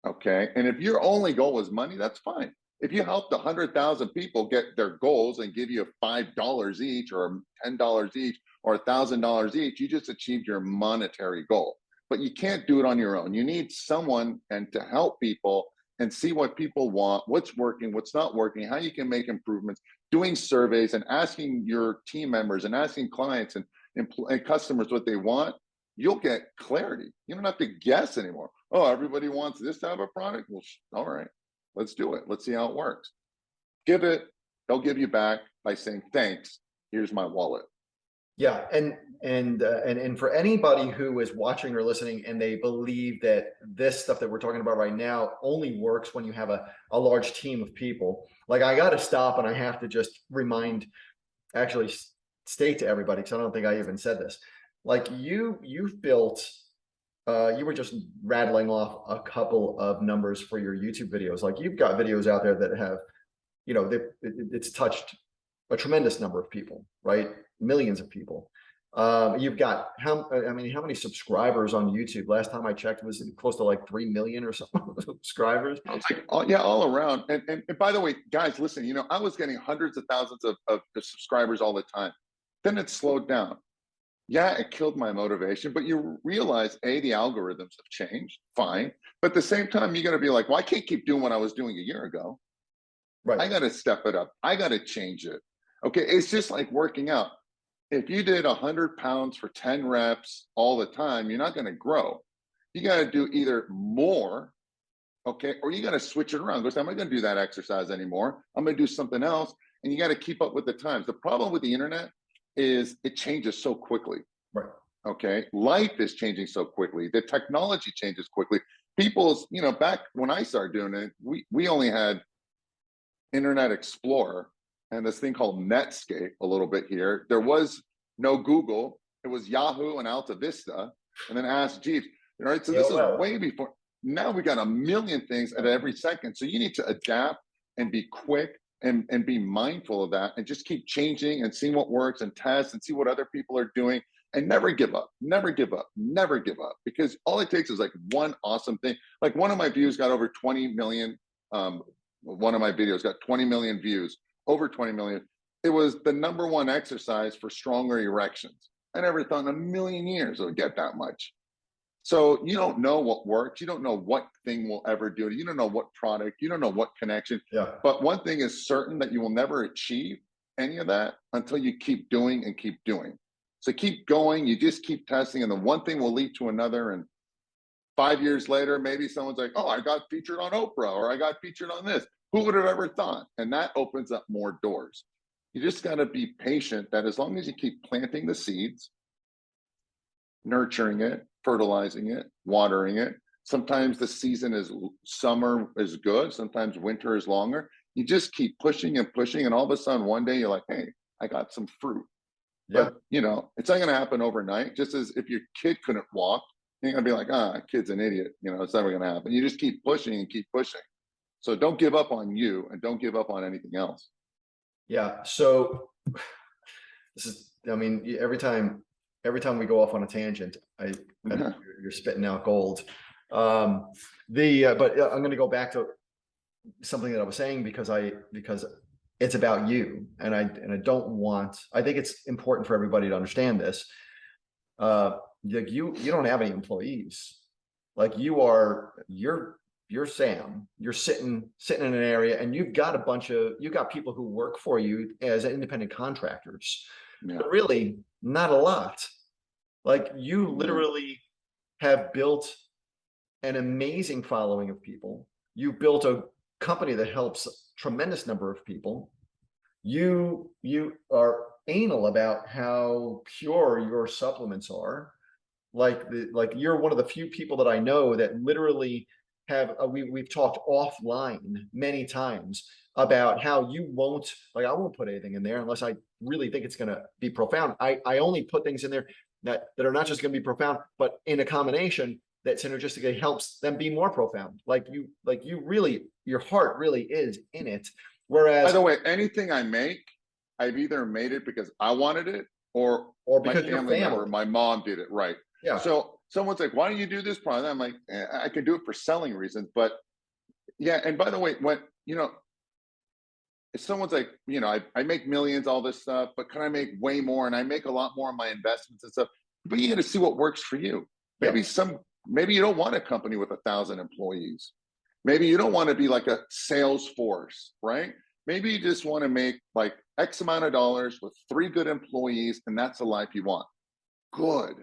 Okay. And if your only goal is money, that's fine. If you helped 100,000 people get their goals and give you $5 each or $10 each or $1,000 each, you just achieved your monetary goal. But you can't do it on your own. You need someone and to help people and see what people want, what's working, what's not working, how you can make improvements, doing surveys and asking your team members and asking clients and customers what they want. You'll get clarity. You don't have to guess anymore. Oh, everybody wants this type of product? Well, all right, let's do it. Let's see how it works. Give it, they'll give you back by saying, thanks, here's my wallet. Yeah, and for anybody who is watching or listening and they believe that this stuff that we're talking about right now only works when you have a large team of people, like I got to stop and I have to just actually state to everybody, because I don't think I even said this. Like you've built, you were just rattling off a couple of numbers for your YouTube videos. Like you've got videos out there that have, it's touched a tremendous number of people, right? Millions of people. You've got how many subscribers on YouTube? Last time I checked, was it close to like 3 million or something subscribers? I was like, oh, yeah, all around. And by the way, guys, listen, I was getting hundreds of thousands of subscribers all the time. Then it slowed down. Yeah, it killed my motivation, but you realize, A, the algorithms have changed, fine. But at the same time, you got to be like, well, I can't keep doing what I was doing a year ago. Right. I got to step it up. I got to change it. Okay, it's just like working out. If you did 100 pounds for 10 reps all the time, you're not going to grow. You got to do either more, okay, or you got to switch it around. Go, I'm not going to do that exercise anymore. I'm going to do something else. And you got to keep up with the times. The problem with the internet is it changes so quickly. Right. Okay. Life is changing so quickly. The technology changes quickly. People's, back when I started doing it, we only had Internet Explorer and this thing called Netscape a little bit here. There was no Google. It was Yahoo and Alta Vista, and then Ask Jeeves. Right. So this is way before. Now we got a million things at every second. So you need to adapt and be quick and be mindful of that and just keep changing and seeing what works and test and see what other people are doing and never give up, never give up, never give up, because all it takes is like one awesome thing. Like one of my views got over 20 million. One of my videos got 20 million views, over 20 million. It was the #1 exercise for stronger erections. I never thought in a million years it would get that much. So you don't know what works. You don't know what thing will ever do it. You don't know what product. You don't know what connection. Yeah. But one thing is certain, that you will never achieve any of that until you keep doing and keep doing. So keep going. You just keep testing, and then one thing will lead to another. And 5 years later, maybe someone's like, oh, I got featured on Oprah, or I got featured on this. Who would have ever thought? And that opens up more doors. You just got to be patient, that as long as you keep planting the seeds, nurturing it, fertilizing it, watering it. Sometimes the season is summer is good. Sometimes winter is longer. You just keep pushing and pushing. And all of a sudden one day you're like, hey, I got some fruit. Yeah. But it's not going to happen overnight. Just as if your kid couldn't walk, you're going to be like, kid's an idiot. It's never going to happen. You just keep pushing and keep pushing. So don't give up on you, and don't give up on anything else. Yeah. So this is, every time we go off on a tangent, you're spitting out gold. But I'm going to go back to something that I was saying because it's about you, and I think it's important for everybody to understand this. Like you don't have any employees. Like you're Sam. You're sitting in an area, and you've got people who work for you as independent contractors. Yeah. But really, not a lot. Like you literally have built an amazing following of people. You built a company that helps a tremendous number of people. You are anal about how pure your supplements are. like you're one of the few people that I know that literally have we've talked offline many times about how you won't, like, I won't put anything in there unless I really think it's going to be profound. I only put things in there that are not just going to be profound, but in a combination that synergistically helps them be more profound. Like you really, your heart really is in it. By Whereas, the way, anything I make, I've either made it because I wanted it, or my because your family member, family, my mom did it, right? yeah, So someone's like, why don't you do this product? I'm like, I can do it for selling reasons. But yeah, and by the way, when, if someone's like, I make millions, all this stuff, but can I make way more? And I make a lot more on my investments and stuff. But you got to see what works for you. yeah, Maybe you don't want a company with 1,000 employees. Maybe you don't want to be like a Salesforce, right? Maybe you just want to make like X amount of dollars with 3 good employees, and that's the life you want. Good.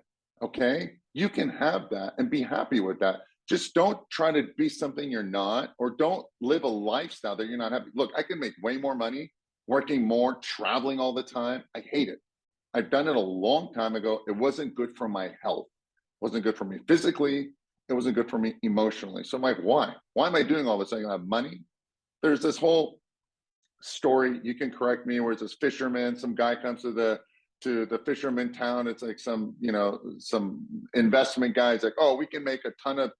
Okay. You can have that and be happy with that. Just don't try to be something you're not, or don't live a lifestyle that you're not happy. Look, I can make way more money working more, traveling all the time. I hate it. I've done it a long time ago. It wasn't good for my health. It wasn't good for me physically. It wasn't good for me emotionally. So I'm like, why? Why am I doing all this? I don't have money. There's this whole story, you can correct me, where it's this fisherman, some guy comes to the fisherman town. It's like some investment guys like, oh, we can make a ton of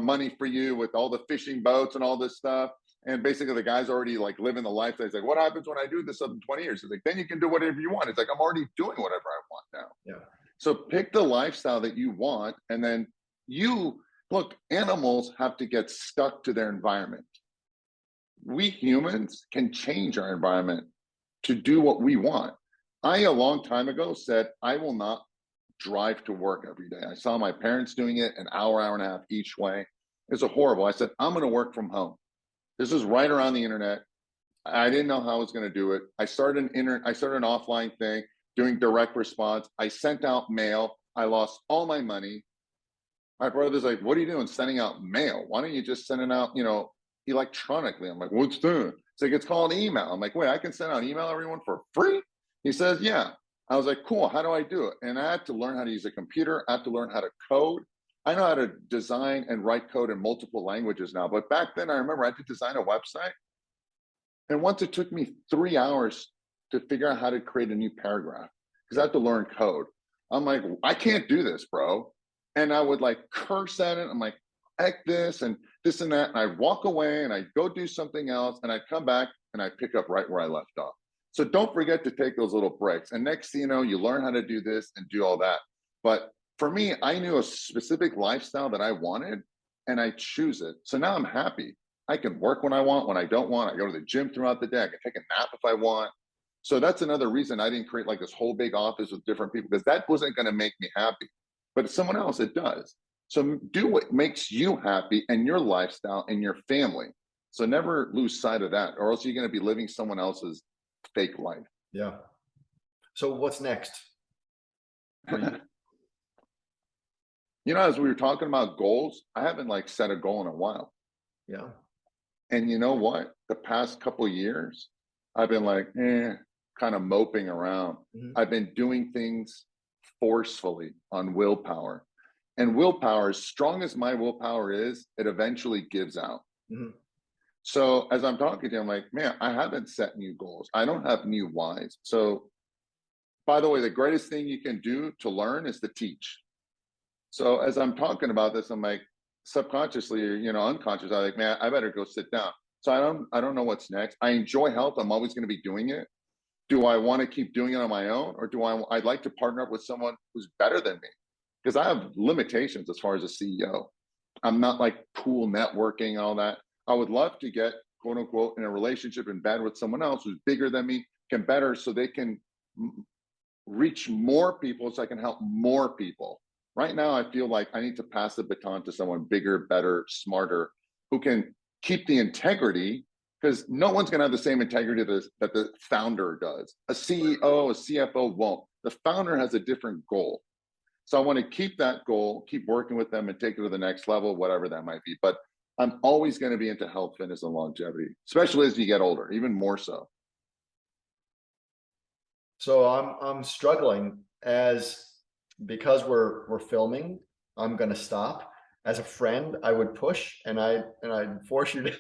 money for you with all the fishing boats and all this stuff. And basically the guy's already like living the life. He's like, what happens when I do this up in 20 years? He's like, then you can do whatever you want. It's like, I'm already doing whatever I want now. yeah, So pick the lifestyle that you want, and then look, animals have to get stuck to their environment. We humans can change our environment to do what we want. I, a long time ago, said, I will not drive to work every day. I saw my parents doing it an hour, hour and a half each way. It's horrible. I said, I'm going to work from home. This is right around the internet. I didn't know how I was going to do it. I started an offline thing, doing direct response. I sent out mail. I lost all my money. My brother's like, what are you doing sending out mail? Why don't you just send it out, electronically? I'm like, what's that? It's like, it's called email. I'm like, wait, I can send out email to everyone for free? He says, yeah. I was like, cool, how do I do it? And I had to learn how to use a computer. I had to learn how to code. I know how to design and write code in multiple languages now. But back then, I remember I had to design a website. And once it took me 3 hours to figure out how to create a new paragraph, because I had to learn code. I'm like, I can't do this, bro. And I would like curse at it. I'm like, heck this and this and that. And I'd walk away and I'd go do something else. And I'd come back and I'd pick up right where I left off. So don't forget to take those little breaks. And next thing you know, you learn how to do this and do all that. But for me, I knew a specific lifestyle that I wanted, and I choose it. So now I'm happy. I can work when I want, when I don't want. I go to the gym throughout the day. I can take a nap if I want. So that's another reason I didn't create like this whole big office with different people, because that wasn't going to make me happy. But someone else, it does. So do what makes you happy and your lifestyle and your family. So never lose sight of that, or else you're going to be living someone else's fake life. yeah. So what's next for you? As we were talking about goals, I haven't like set a goal in a while. Yeah. And you know what? The past couple of years, I've been like, kind of moping around. Mm-hmm. I've been doing things forcefully on willpower. And willpower, as strong as my willpower is, it eventually gives out. Mm-hmm. So as I'm talking to you, I'm like, man, I haven't set new goals. I don't have new whys. So by the way, the greatest thing you can do to learn is to teach. So as I'm talking about this, I'm like, subconsciously or unconscious, I'm like, man, I better go sit down. So I don't know what's next. I enjoy health. I'm always going to be doing it. Do I want to keep doing it on my own, or I'd like to partner up with someone who's better than me? Because I have limitations as far as a CEO. I'm not like pool networking and all that. I would love to get, quote unquote, in a relationship in bed with someone else who's bigger than me, can better, so they can reach more people, so I can help more people. Right now, I feel like I need to pass the baton to someone bigger, better, smarter, who can keep the integrity, because no one's going to have the same integrity that the founder does. A CEO, a CFO won't. The founder has a different goal. So I want to keep that goal, keep working with them and take it to the next level, whatever that might be. But I'm always going to be into health, fitness, and longevity, especially as you get older, even more so. So I'm struggling as because we're filming, I'm gonna stop. As a friend, I would push and I'd force you to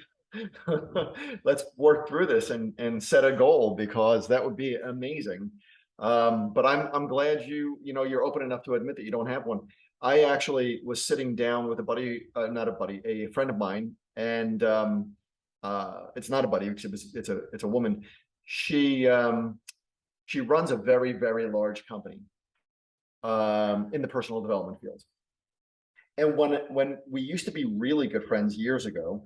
let's work through this and set a goal, because that would be amazing. But I'm glad you're open enough to admit that you don't have one. I actually was sitting down with a buddy, not a buddy, a friend of mine, and it's not a buddy, it's a woman. She runs a very, very large company in the personal development field. And when we used to be really good friends years ago,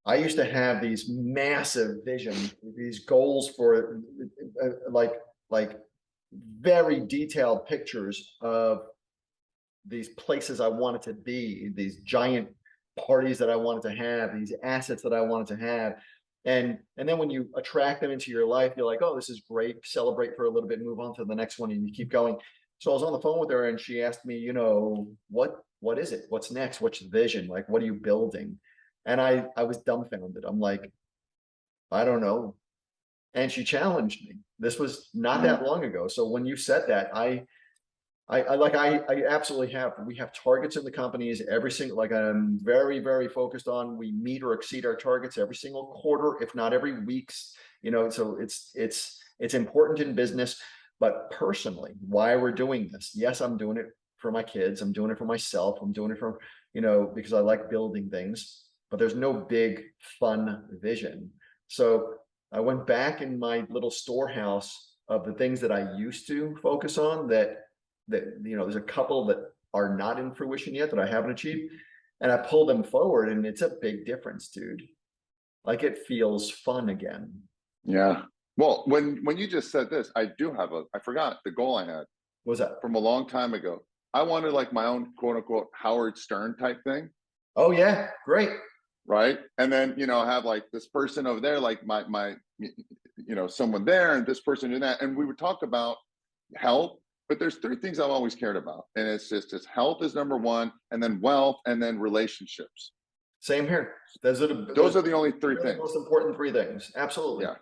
I used to have these massive visions, these goals for like very detailed pictures of these places I wanted to be, these giant parties that I wanted to have, these assets that I wanted to have. And then when you attract them into your life, you're like, oh, this is great. Celebrate for a little bit, move on to the next one, and you keep going. So I was on the phone with her and she asked me, what is it? What's next? What's the vision? Like, what are you building? And I was dumbfounded. I'm like, I don't know. And she challenged me. This was not that long ago. So when you said that, I absolutely have. We have targets in the companies every single, like I'm very, very focused on, we meet or exceed our targets every single quarter, if not every week's, so it's important in business, but personally, why we're doing this. Yes, I'm doing it for my kids. I'm doing it for myself. I'm doing it for, because I like building things, but there's no big fun vision. So I went back in my little storehouse of the things that I used to focus on that there's a couple that are not in fruition yet that I haven't achieved, and I pull them forward, and it's a big difference, dude. Like, it feels fun again. Yeah. Well, when you just said this, I forgot the goal I had. What was that? From a long time ago. I wanted like my own quote unquote Howard Stern type thing. Oh yeah, great. Right. And then, have like this person over there, like my someone there, and this person doing that. And we would talk about health, but there's three things I've always cared about. And it's just health is number one, and then wealth, and then relationships. Same here. Those are the only three things. The most important three things. Absolutely. Yeah.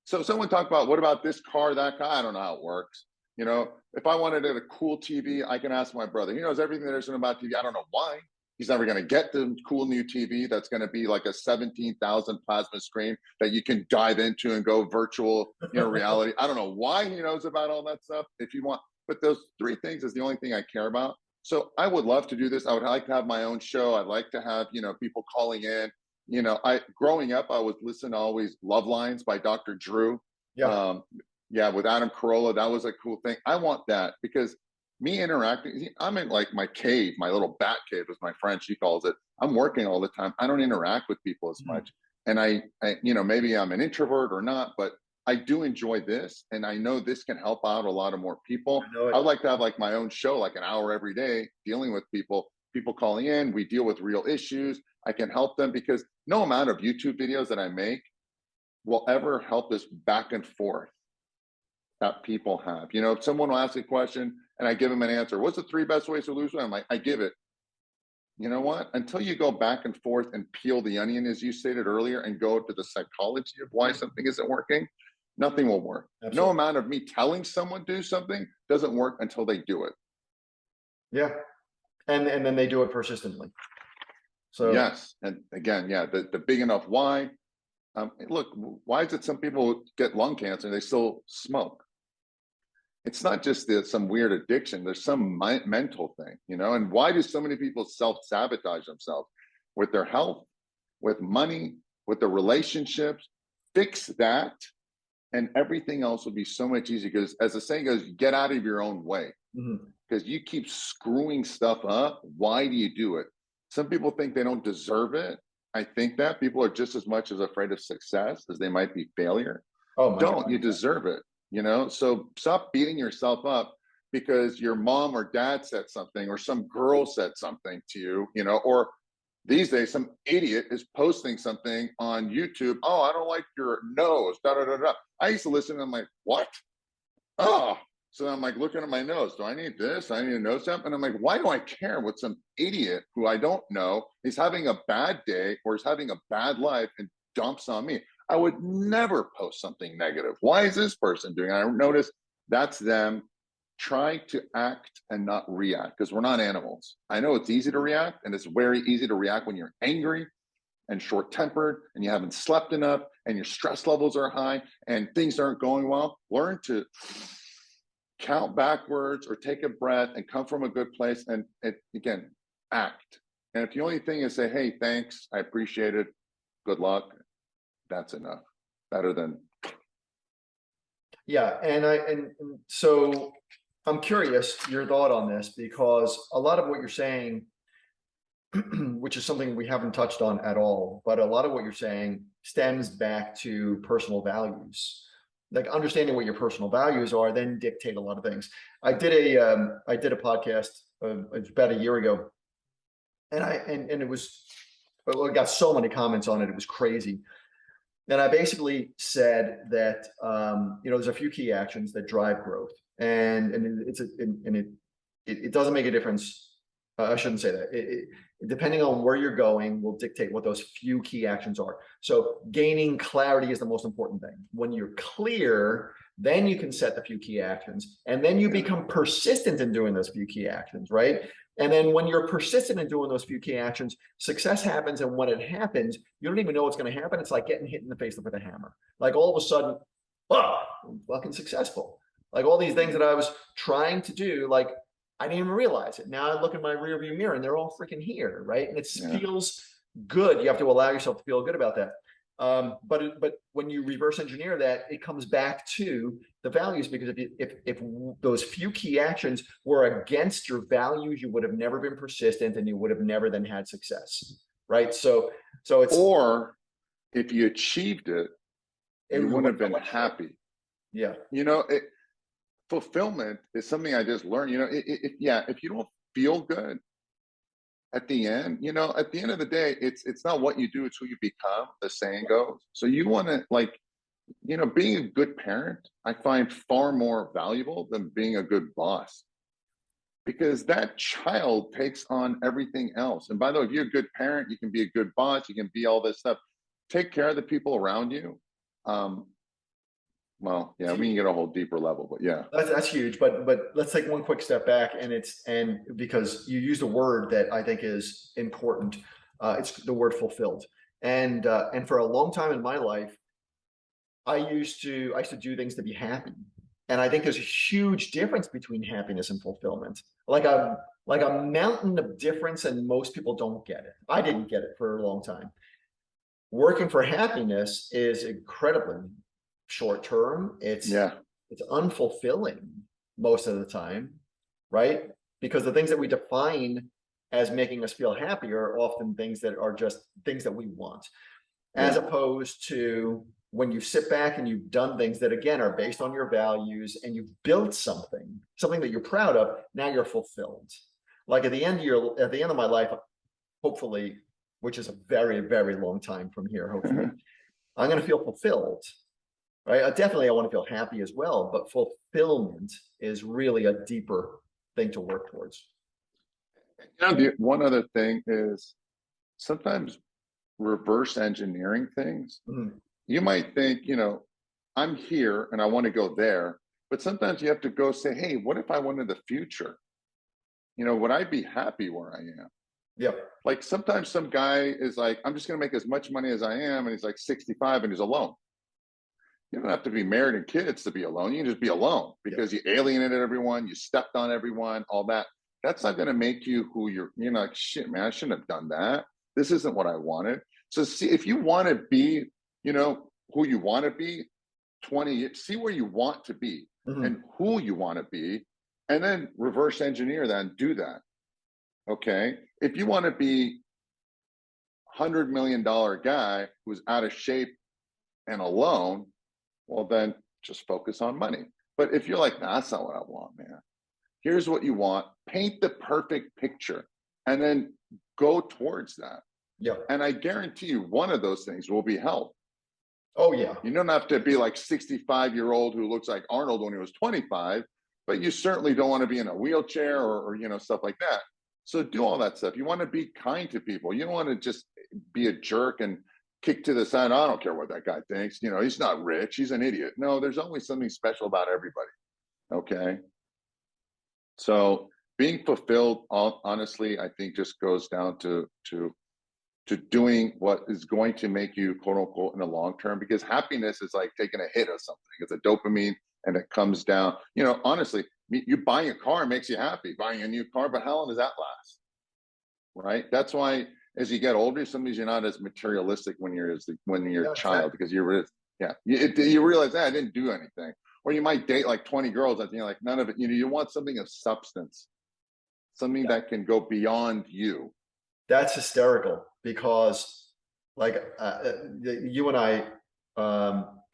So someone talked about, what about this car, that car? I don't know how it works. If I wanted a cool TV, I can ask my brother. He knows everything there is about TV. I don't know why. He's never going to get the cool new TV that's going to be like a 17,000 plasma screen that you can dive into and go virtual, reality. I don't know why he knows about all that stuff. If you want, but those three things is the only thing I care about. So I would love to do this. I would like to have my own show. I'd like to have, people calling in. Growing up, I was listening to always Love Lines by Dr. Drew. Yeah. With Adam Carolla. That was a cool thing. I want that because me interacting, I'm in like my cave, my little bat cave, as my friend, she calls it. I'm working all the time. I don't interact with people as much. And I maybe I'm an introvert or not, but I do enjoy this. And I know this can help out a lot of more people. I would like to have like my own show, like an hour every day, dealing with people calling in. We deal with real issues. I can help them because no amount of YouTube videos that I make will ever help this back and forth that people have. If someone will ask a question and I give them an answer, what's the 3 best ways to lose weight? I'm like, I give it. You know what? Until you go back and forth and peel the onion, as you stated earlier, and go to the psychology of why something isn't working, nothing will work. Absolutely. No amount of me telling someone do something doesn't work until they do it. Yeah. And then they do it persistently. So yes. And again, the big enough why. Look, why is it some people get lung cancer and they still smoke? It's not just some weird addiction. There's some mental thing, and why do so many people self-sabotage themselves with their health, with money, with their relationships? Fix that and everything else will be so much easier, because as the saying goes, get out of your own way. Because you keep screwing stuff up. Why do you do it? Some people think they don't deserve it. I think that people are just as much as afraid of success as they might be failure. Oh, don't God. You deserve it, So stop beating yourself up because your mom or dad said something, or some girl said something to you, or these days some idiot is posting something on YouTube. Oh, I don't like your nose. Da da da da. I used to listen and I'm like, what? Oh. So I'm like looking at my nose. Do I need this? I need a nose up. And I'm like, why do I care what some idiot who I don't know is having a bad day or is having a bad life and dumps on me? I would never post something negative. Why is this person doing it? I notice that's them try to act and not react, because we're not animals. I know it's easy to react, and it's very easy to react when you're angry and short-tempered and you haven't slept enough and your stress levels are high and things aren't going well. Learn to count backwards or take a breath and come from a good place and again, act. And if the only thing is say, hey, thanks, I appreciate it, good luck, that's enough. Better than. Yeah, and so I'm curious your thought on this, because a lot of what you're saying, which is something we haven't touched on at all, but a lot of what you're saying stems back to personal values. Like understanding what your personal values are then dictate a lot of things. I did a podcast about a year ago, and it was, it got so many comments on it, it was crazy. And I basically said that there's a few key actions that drive growth, and it doesn't make a difference. I shouldn't say that. Depending on where you're going will dictate what those few key actions are. So gaining clarity is the most important thing. When you're clear, then you can set the few key actions, and then you become persistent in doing those few key actions, right? And then when you're persistent in doing those few key actions, success happens. And when it happens, you don't even know what's going to happen. It's like getting hit in the face with a hammer. Like all of a sudden, oh, I'm fucking successful. Like all these things that I was trying to do, like I didn't even realize it. Now I look in my rearview mirror and they're all freaking here, right? And it feels good. You have to allow yourself to feel good about that. But when you reverse engineer that, it comes back to the values, because if those few key actions were against your values, you would have never been persistent and you would have never then had success, right? So it's, or if you achieved it, you wouldn't have been happy. Yeah. Fulfillment is something I just learned. If you don't feel good at the end, at the end of the day, it's not what you do, it's who you become, the saying goes. So you want to being a good parent, I find far more valuable than being a good boss, because that child takes on everything else. And by the way, if you're a good parent, you can be a good boss, you can be all this stuff. Take care of the people around you. Well, yeah, we can get a whole deeper level, but yeah. That's huge. But let's take one quick step back, and because you used a word that I think is important, it's the word fulfilled. And for a long time in my life, I used to do things to be happy. And I think there's a huge difference between happiness and fulfillment. Like a mountain of difference, and most people don't get it. I didn't get it for a long time. Working for happiness is incredibly short term. It's unfulfilling most of the time, right? Because the things that we define as making us feel happy are often things that are just things that we want, as opposed to when you sit back and you've done things that again are based on your values, and you've built something that you're proud of. Now you're fulfilled. Like at the end of my life, hopefully, which is a very, very long time from here, hopefully, I'm going to feel fulfilled. Right? I want to feel happy as well, but fulfillment is really a deeper thing to work towards. One other thing is sometimes reverse engineering things. You might think, I'm here and I want to go there, but sometimes you have to go say, hey, what if I went in the future? Would I be happy where I am? Yeah. Like sometimes some guy is like, I'm just going to make as much money as I am, and he's like 65 and he's alone. You don't have to be married and kids to be alone. You can just be alone because you alienated everyone, you stepped on everyone, all that. That's not going to make you who you're like, shit, man, I shouldn't have done that. This isn't what I wanted. So see, if you want to be, who you want to be 20 years, see where you want to be and who you want to be, and then reverse engineer that and do that. Okay. If you want to be $100 million guy who's out of shape and alone, well, then just focus on money. But if you're like, nah, that's not what I want, man. Here's what you want. Paint the perfect picture and then go towards that. Yeah. And I guarantee you one of those things will be health. Oh, yeah. You don't have to be like 65-year-old who looks like Arnold when he was 25, but you certainly don't want to be in a wheelchair or stuff like that. So do all that stuff. You want to be kind to people. You don't want to just be a jerk and kick to the side. I don't care what that guy thinks. He's not rich. He's an idiot. No, there's always something special about everybody. Okay. So being fulfilled, honestly, I think just goes down to doing what is going to make you quote unquote in the long term, because happiness is like taking a hit of something. It's a dopamine and it comes down. You know, honestly, you buying a car makes you happy, buying a new car, but how long does that last? Right. That's why as you get older, sometimes you're not as materialistic when you're a Yeah, child, exactly. because you realize that I didn't do anything. Or you might date like 20 girls and you're like, none of it, you want something of substance, something Yeah. that can go beyond you. That's hysterical because like you and I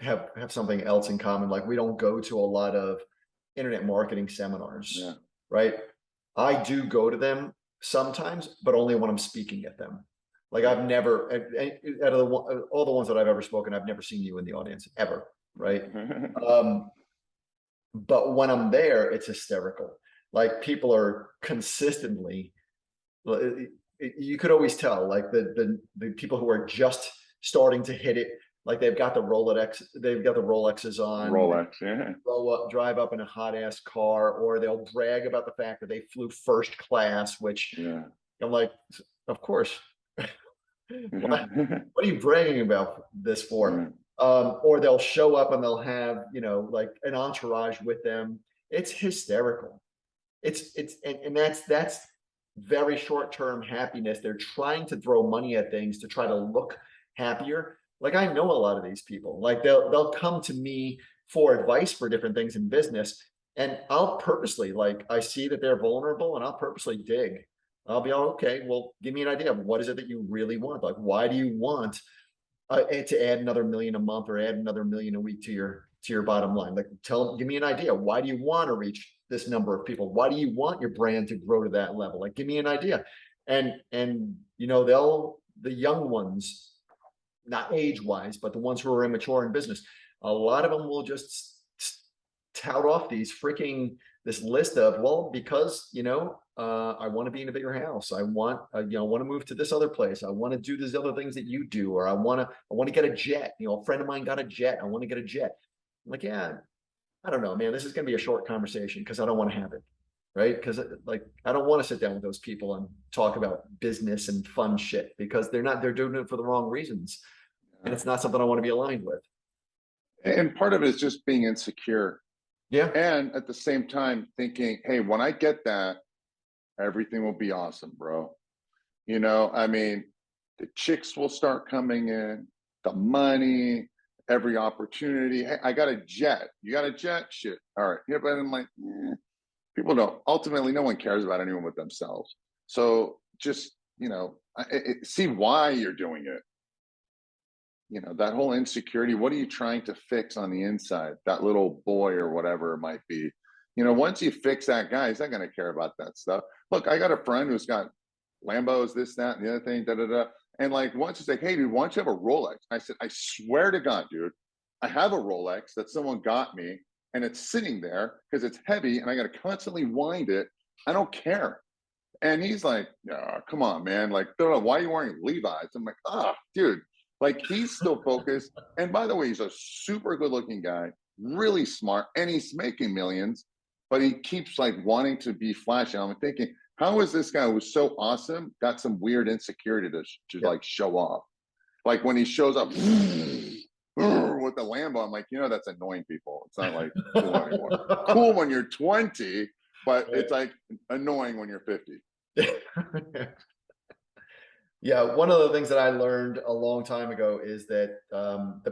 have something else in common. Like we don't go to a lot of internet marketing Yeah. seminars, right? I do go to them sometimes, but only when I'm speaking at them. Like Yeah. I've never, out of all the ones that I've ever spoken, I've never seen you in the audience ever, right? Um, but when I'm there, it's hysterical. Like people are consistently, you could always tell, like the people who are just starting to hit it, like they've got the Rolexes on, Rolex. Yeah. drive up in a hot ass car, or they'll brag about the fact that they flew first class, which Yeah. I'm like, of course. What are you bragging about this for? Yeah. Or they'll show up and they'll have, like an entourage with them. It's hysterical. And that's very short-term happiness. They're trying to throw money at things to try to look happier. Like I know a lot of these people. Like they'll come to me for advice for different things in business, and I'll purposely, like, I see that they're vulnerable and I'll purposely dig. I'll be all, okay, well, give me an idea of what is it that you really want? Like, why do you want to add another million a month or add another million a week to your bottom line? Like, give me an idea. Why do you want to reach this number of people? Why do you want your brand to grow to that level? Like, give me an idea. And the young ones, not age wise, but the ones who are immature in business, a lot of them will just tout off this list of, well, because I want to be in a bigger house. I want to move to this other place. I want to do these other things that you do, or I want to get a jet. A friend of mine got a jet. I want to get a jet. I'm like, yeah, I don't know, man. This is going to be a short conversation because I don't want to have it, right? Because like I don't want to sit down with those people and talk about business and fun shit because they're doing it for the wrong reasons, and Yeah. it's not something I want to be aligned with. And part of it is just being insecure. Yeah, And at the same time thinking, hey, when I get that, everything will be awesome, bro. I mean, the chicks will start coming in, the money, every opportunity. Hey, I got a jet. You got a jet? Shit. All right. Yeah, but I'm like, people don't. Ultimately, no one cares about anyone but themselves. So just, see why you're doing it. That whole insecurity. What are you trying to fix on the inside? That little boy or whatever it might be. Once you fix that guy, he's not going to care about that stuff. Look, I got a friend who's got Lambos, this, that, and the other thing, da da da. And like once he's like, hey, dude, why don't you have a Rolex? I said, I swear to God, dude, I have a Rolex that someone got me, and it's sitting there because it's heavy, and I got to constantly wind it. I don't care. And he's like, oh, come on, man. Like, why are you wearing Levi's? I'm like, dude. Like, he's still focused. And by the way, he's a super good looking guy, really smart, and he's making millions, but he keeps like wanting to be flashy. I'm thinking, how is this guy who's so awesome got some weird insecurity to yeah. like show off? Like when he shows up with the Lambo, I'm like, that's annoying people. It's not like cool anymore. Cool when you're 20, but it's like annoying when you're 50. Yeah, one of the things that I learned a long time ago is that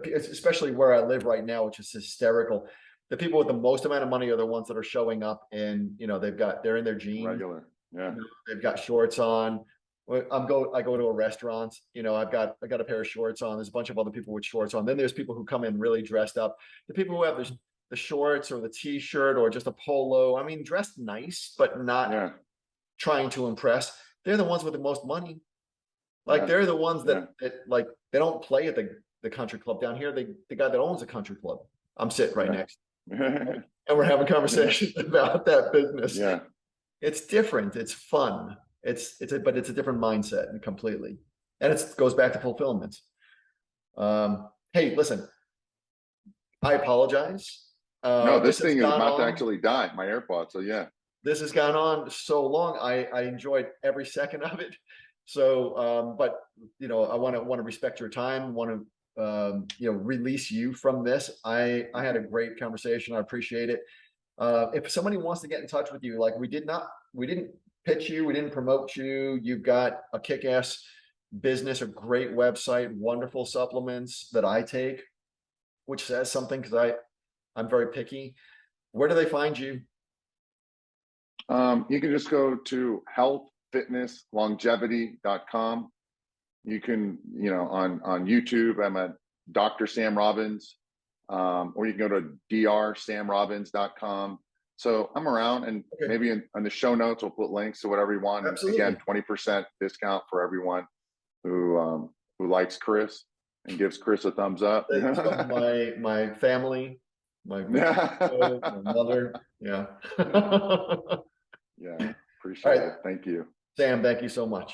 especially where I live right now, which is hysterical, the people with the most amount of money are the ones that are showing up and they're in their jeans, Regular. Yeah. they've got shorts on. I go to a restaurant, I got a pair of shorts on. There's a bunch of other people with shorts on. Then there's people who come in really dressed up. The people who have the shorts or the t-shirt or just a polo, I mean, dressed nice, but not trying to impress. They're the ones with the most money. Like they're the ones that like they don't play at the country club down here. The guy that owns the country club, I'm sitting right next, and we're having conversations about that business. Yeah. It's different. It's fun. But it's a different mindset and completely, and it goes back to fulfillment. Hey, listen, I apologize. No, this This has thing is gone about to on. actually die. My AirPods. So yeah. this has gone on so long. I enjoyed every second of it. So, but you know, I want to respect your time. Want to you know, release you from this. I had a great conversation. I appreciate it. If somebody wants to get in touch with you, like we didn't pitch you, we didn't promote you. You've got a kick-ass business, a great website, wonderful supplements that I take, which says something because I'm very picky. Where do they find you? You can just go to healthfitnesslongevity.com. You can, you know, on YouTube, I'm at Dr. Sam Robbins, or you can go to drsamrobbins.com. So I'm around, and Okay. maybe in the show notes, we'll put links to whatever you want. Absolutely. And again, 20% discount for everyone who likes Chris and gives Chris a thumbs up. My family, my mother. Yeah. Yeah, All appreciate right, it. Thank you. Sam, thank you so much.